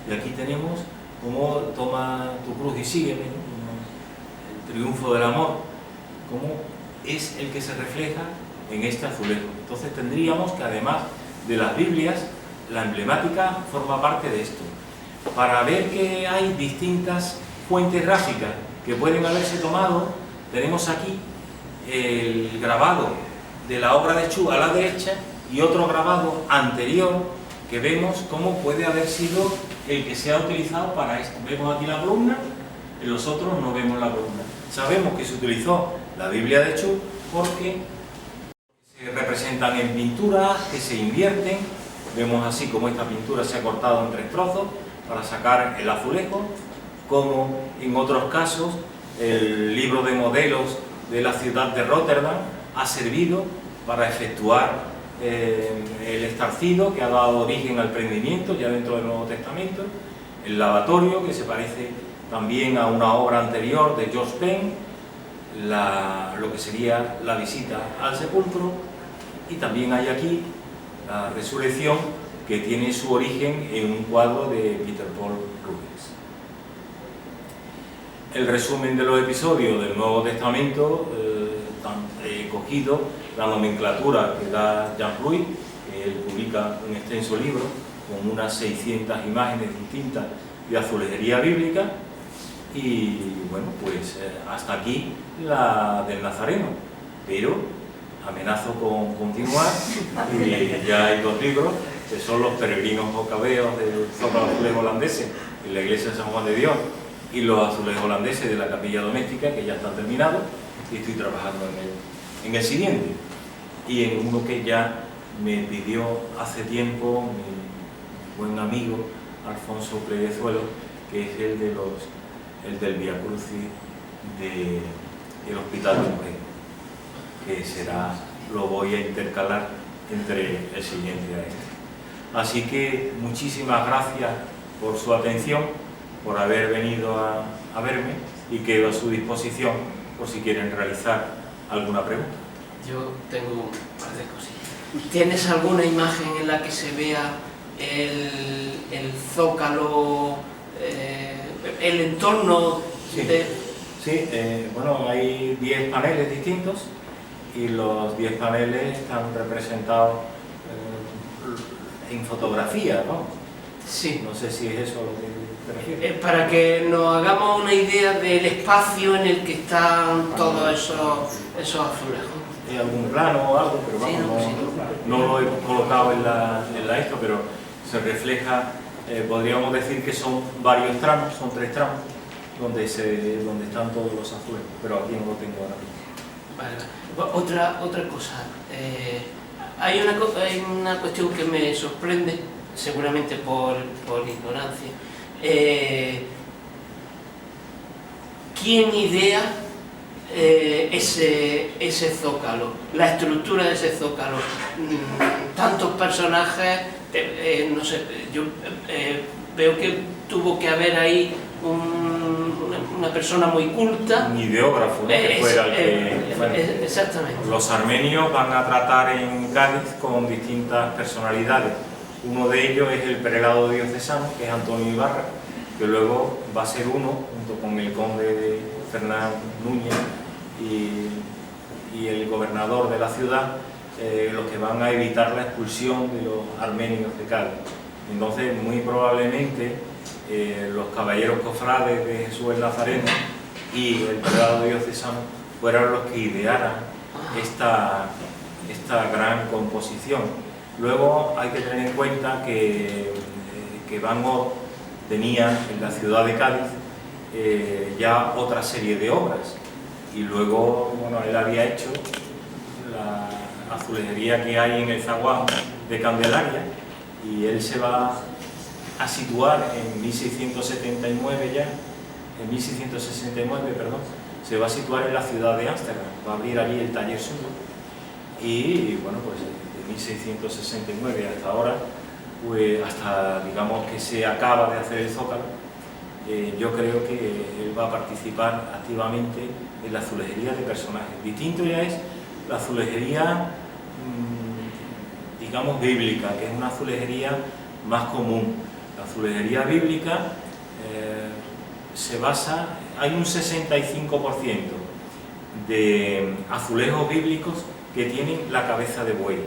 Y aquí tenemos cómo toma tu cruz y sígueme, ¿no? El triunfo del amor, cómo es el que se refleja en este azulejo. Entonces tendríamos que, además de las Biblias, la emblemática forma parte de esto. Para ver que hay distintas fuentes gráficas que pueden haberse tomado, tenemos aquí el grabado de la obra de Chu a la derecha y otro grabado anterior que vemos cómo puede haber sido el que se ha utilizado para esto. Vemos aquí la columna, en los otros no vemos la columna. Sabemos que se utilizó la Biblia de Chur porque se representan en pinturas que se invierten. Vemos así como esta pintura se ha cortado en 3 trozos para sacar el azulejo, como en otros casos el libro de modelos de la ciudad de Rotterdam ha servido para efectuar el estarcido que ha dado origen al prendimiento ya dentro del Nuevo Testamento, el lavatorio que se parece también a una obra anterior de George Payne, lo que sería la visita al sepulcro, y también hay aquí la resurrección que tiene su origen en un cuadro de Peter Paul Rubens. El resumen de los episodios del Nuevo Testamento, he cogido la nomenclatura que da Jean Louis, que él publica un extenso libro con unas 600 imágenes distintas de azulejería bíblica, y bueno, pues hasta aquí la del Nazareno, pero amenazo con continuar, y ya hay 2 libros que son Los peregrinos mocabeos del zócalo azulejo holandeses en la iglesia de San Juan de Dios y los azulejos holandeses de la capilla doméstica, que ya están terminados, y estoy trabajando en el siguiente, y en uno que ya me pidió hace tiempo mi buen amigo Alfonso Pleguezuelo, que es el del Via Crucis del Hospital de Mujeres, que será, lo voy a intercalar entre el siguiente a este. Así que muchísimas gracias por su atención, por haber venido a verme, y quedo a su disposición por si quieren realizar alguna pregunta. Yo tengo un par de cosillas. ¿Tienes alguna imagen en la que se vea el zócalo, el entorno? Sí, sí, bueno, hay 10 paneles distintos, y los 10 paneles están representados en fotografía, ¿no? Sí. No sé si es eso lo que te refieres. Para que nos hagamos una idea del espacio en el que están todos esos azulejos. Hay algún plano o algo, pero vamos, Sí, no lo he colocado en la esto, pero se refleja, podríamos decir que son varios tramos, son 3 tramos, donde están todos los azulejos, pero aquí no lo tengo ahora mismo. Vale. Otra cosa, hay una cuestión que me sorprende, seguramente por ignorancia. ¿Quién idea ese zócalo, la estructura de ese zócalo? Tantos personajes, no sé, yo veo que tuvo que haber ahí una persona muy culta. Un ideógrafo, ¿no? Que fuera el que... Bueno, exactamente. los armenios van a tratar en Cádiz con distintas personalidades. Uno de ellos es el prelado diocesano, que es Antonio Ibarra, que luego va a ser uno, junto con el conde de Fernán Núñez y el gobernador de la ciudad, los que van a evitar la expulsión de los armenios de Cádiz. Entonces, muy probablemente, los caballeros cofrades de Jesús el Nazareno y el prelado diocesano fueran los que idearan esta gran composición. Luego hay que tener en cuenta que Van Gogh tenía en la ciudad de Cádiz ya otra serie de obras, y luego, bueno, él había hecho la azulejería que hay en el zaguán de Candelaria, y él se va a situar en 1679 ya, en 1669, perdón, se va a situar en la ciudad de Ámsterdam, va a abrir allí el taller suyo, y bueno, pues de 1669 hasta ahora, pues hasta, digamos, que se acaba de hacer el zócalo, yo creo que él va a participar activamente en la azulejería de personajes. Distinto ya es la azulejería, digamos, bíblica, que es una azulejería más común. La azulejería bíblica se basa, hay un 65% de azulejos bíblicos que tienen la cabeza de buey.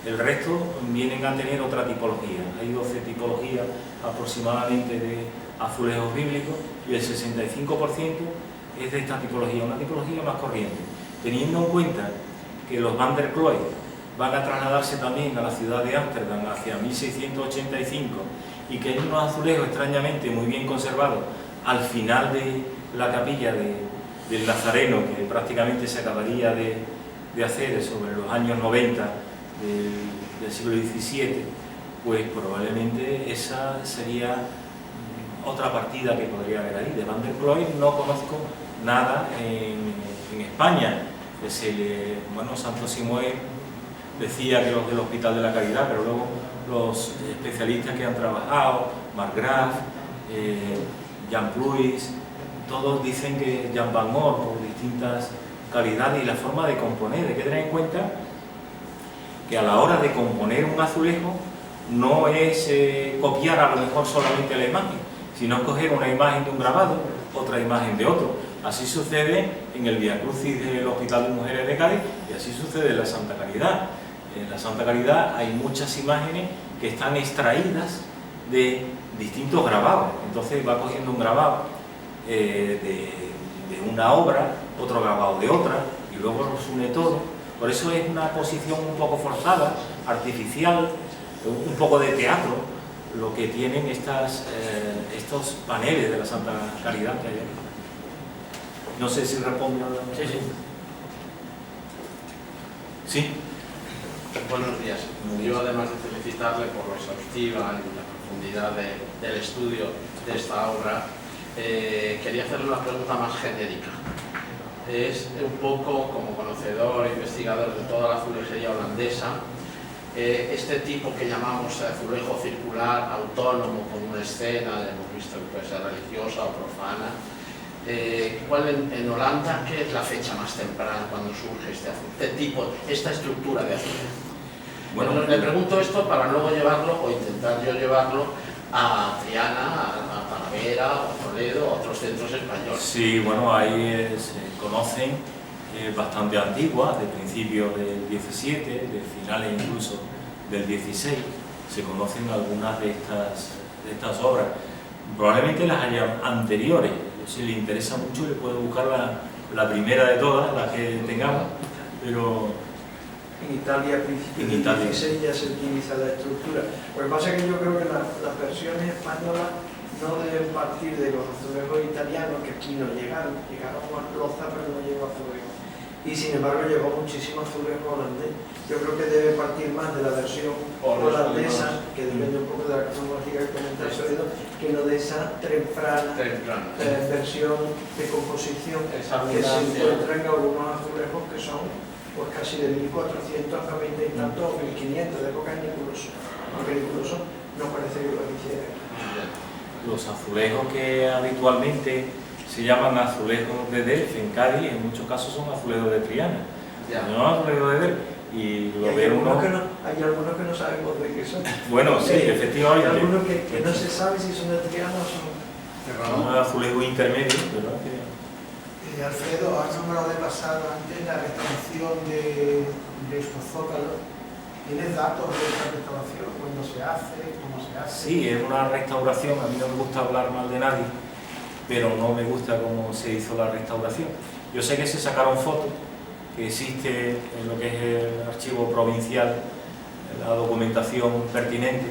El resto vienen a tener otra tipología. Hay 12 tipologías aproximadamente de azulejos bíblicos, y el 65% es de esta tipología, una tipología más corriente. Teniendo en cuenta que los Van der Kloy van a trasladarse también a la ciudad de Ámsterdam hacia 1685, y que hay unos azulejos extrañamente muy bien conservados al final de la capilla del Nazareno, que prácticamente se acabaría de hacer sobre los años 90 del siglo XVII, pues probablemente esa sería otra partida que podría haber ahí. De Van der Kloy no conozco nada en España. Bueno, Santo Simón decía que los del Hospital de la Caridad, pero luego los especialistas que han trabajado, Margraf, Jan Pluys, todos dicen que Jan van Moor, por distintas calidades y la forma de componer. Hay que tener en cuenta que a la hora de componer un azulejo no es copiar a lo mejor solamente la imagen, sino coger una imagen de un grabado, otra imagen de otro. Así sucede en el Vía Crucis del Hospital de Mujeres de Cádiz y así sucede en la Santa Caridad. En la Santa Caridad hay muchas imágenes que están extraídas de distintos grabados. Entonces va cogiendo un grabado de una obra, otro grabado de otra, y luego los une todo. Por eso es una posición un poco forzada, artificial, un poco de teatro, lo que tienen estos paneles de la Santa Caridad que hay aquí. No sé si respondo a la... Sí, sí. Sí. Buenos días. Yo, además de felicitarle por lo exhaustiva y la profundidad del estudio de esta obra, quería hacerle una pregunta más genérica. Es un poco como conocedor e investigador de toda la azulejería holandesa, este tipo que llamamos azulejo circular, autónomo, con una escena, hemos visto que puede ser religiosa o profana. ¿Cuál en Holanda, qué es la fecha más temprana cuando surge este tipo, esta estructura de azulejo? Bueno, le pregunto esto para luego llevarlo, o intentar yo llevarlo, a Triana, a Talavera, a Toledo, a otros centros españoles. Sí, bueno, ahí se conocen bastante antiguas, de principios del 17, de finales incluso del 16, se conocen algunas de estas obras. Probablemente las haya anteriores. Si le interesa mucho le puedo buscar la primera de todas, la que tengamos, pero... En Italia, a principios del 16 ya se utiliza la estructura. Lo que pasa es que yo creo que las versiones españolas no deben partir de los azulejos italianos, que aquí no llegaron a Loza, pero no llegó a azulejo. Y sin embargo llegó muchísimo azulejo holandés. Yo creo que debe partir más de la versión holandesa, que depende un poco de la cronología que comenta Soedo, que no de esa temprana versión de composición que se encuentra en algunos azulejos que son pues casi de 1490 y tanto, o 1500 de época incluso, aunque incluso no parece que lo hiciera. Los azulejos que habitualmente se llaman azulejos de Delft en Cádiz, en muchos casos son azulejos de Triana. No azulejos de Delft. Y hay algunos que no sabemos de qué son. Bueno, sí, efectivamente. Hay algunos que no se sabe si son de Triana o son... Un azulejo intermedio, ¿verdad? Alfredo, has nombrado de pasado antes la restauración de estos zócalos. ¿Tienes datos de esta restauración? ¿Cuándo se hace? ¿Cómo se hace? Sí, es una restauración. A mí no me gusta hablar mal de nadie, pero no me gusta cómo se hizo la restauración. Yo sé que se sacaron fotos, que existe en lo que es el archivo provincial la documentación pertinente,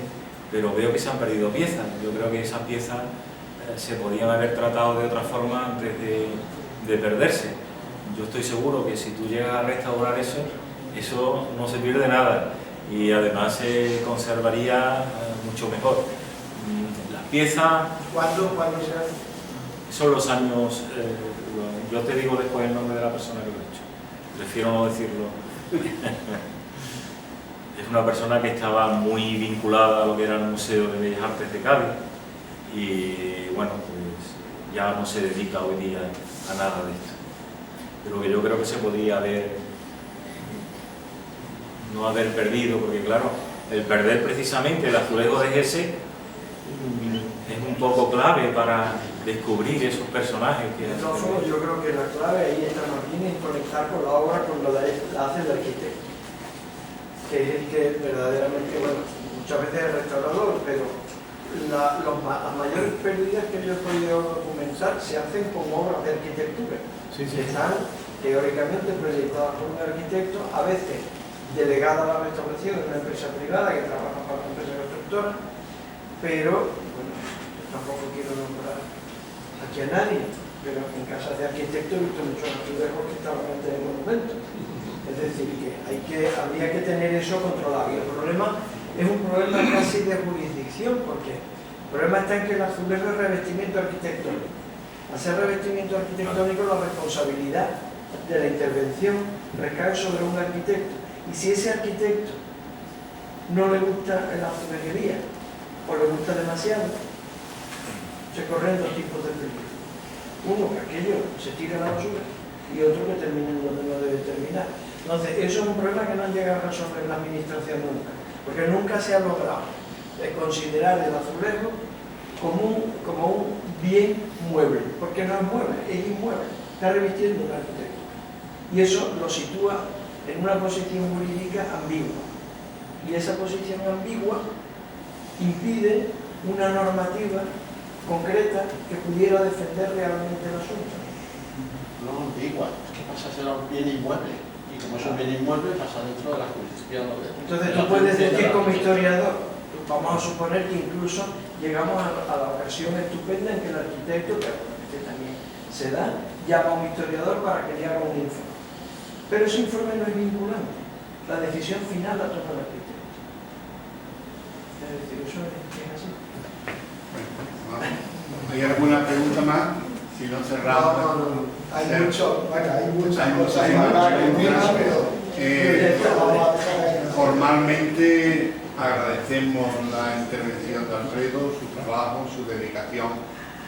pero veo que se han perdido piezas. Yo creo que esas piezas se podían haber tratado de otra forma antes de perderse. Yo estoy seguro que si tú llegas a restaurar eso no se pierde nada y además se conservaría mucho mejor. Las piezas... ¿Cuándo se hace? Son los años... yo te digo después el nombre de la persona que lo ha hecho. Prefiero no decirlo. Es una persona que estaba muy vinculada a lo que era el Museo de Bellas Artes de Cádiz y bueno, pues ya no se dedica hoy día a nada de esto. Pero que yo creo que se podría no haber perdido, porque claro, el perder precisamente el azulejo de Gese es un poco clave para descubrir esos personajes que... De todos modos, yo creo que la clave ahí está más bien en conectar con la obra cuando la hace el arquitecto, que es el que verdaderamente, bueno, muchas veces es el restaurador, pero las mayores pérdidas que yo he podido documentar se hacen con obras de arquitectura. Sí. Están teóricamente proyectadas por un arquitecto, a veces delegada a la restauración de una empresa privada que trabaja para una empresa constructora, pero, bueno, tampoco quiero nombrar aquí a nadie, pero en casas de arquitectos he visto muchos azulejos que estaban antes del monumento. Es decir, que habría que tener eso controlado. Y el problema es un problema casi de jurisdicción, porque el problema está en que el azulejo es revestimiento arquitectónico. Al ser revestimiento arquitectónico, la responsabilidad de la intervención recae sobre un arquitecto. Y si ese arquitecto no le gusta la azulejería o le gusta demasiado, se corren dos tipos de peligro. Uno, que aquello se tira a la basura, y otro que termine donde no debe terminar. Entonces, eso es un problema que no han llegado a resolver la administración nunca, porque nunca se ha logrado considerar el azulejo como un bien mueble, porque no es mueble, es inmueble, está revistiendo un arquitecto. Y eso lo sitúa en una posición jurídica ambigua. Y esa posición ambigua impide una normativa concreta que pudiera defender realmente el asunto. No, ambigua, es que pasa a ser un bien inmueble. Y como es un bien inmueble, pasa dentro de la jurisdicción. Entonces tú puedes decir como historiador, vamos a suponer que incluso llegamos a la ocasión estupenda en que el arquitecto, que también se da, llama a un historiador para que le haga un informe. Pero ese informe no es vinculante. La decisión final la toma el arquitecto. Es decir, eso es así. ¿Hay alguna pregunta más? Si no cerramos. No. Hay muchas cosas hay que hablar muchas encima, preguntas. pero Formalmente agradecemos la intervención de Alfredo, su trabajo, su dedicación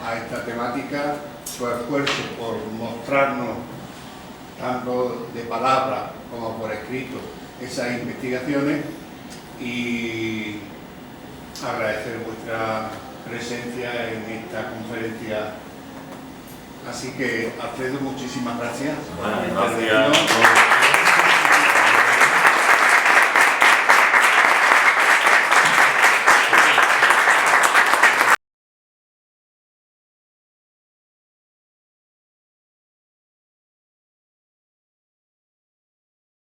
a esta temática, su esfuerzo por mostrarnos, tanto de palabra como por escrito, esas investigaciones, y agradecer vuestra presencia en esta conferencia. Así que, Alfredo, muchísimas gracias. Gracias.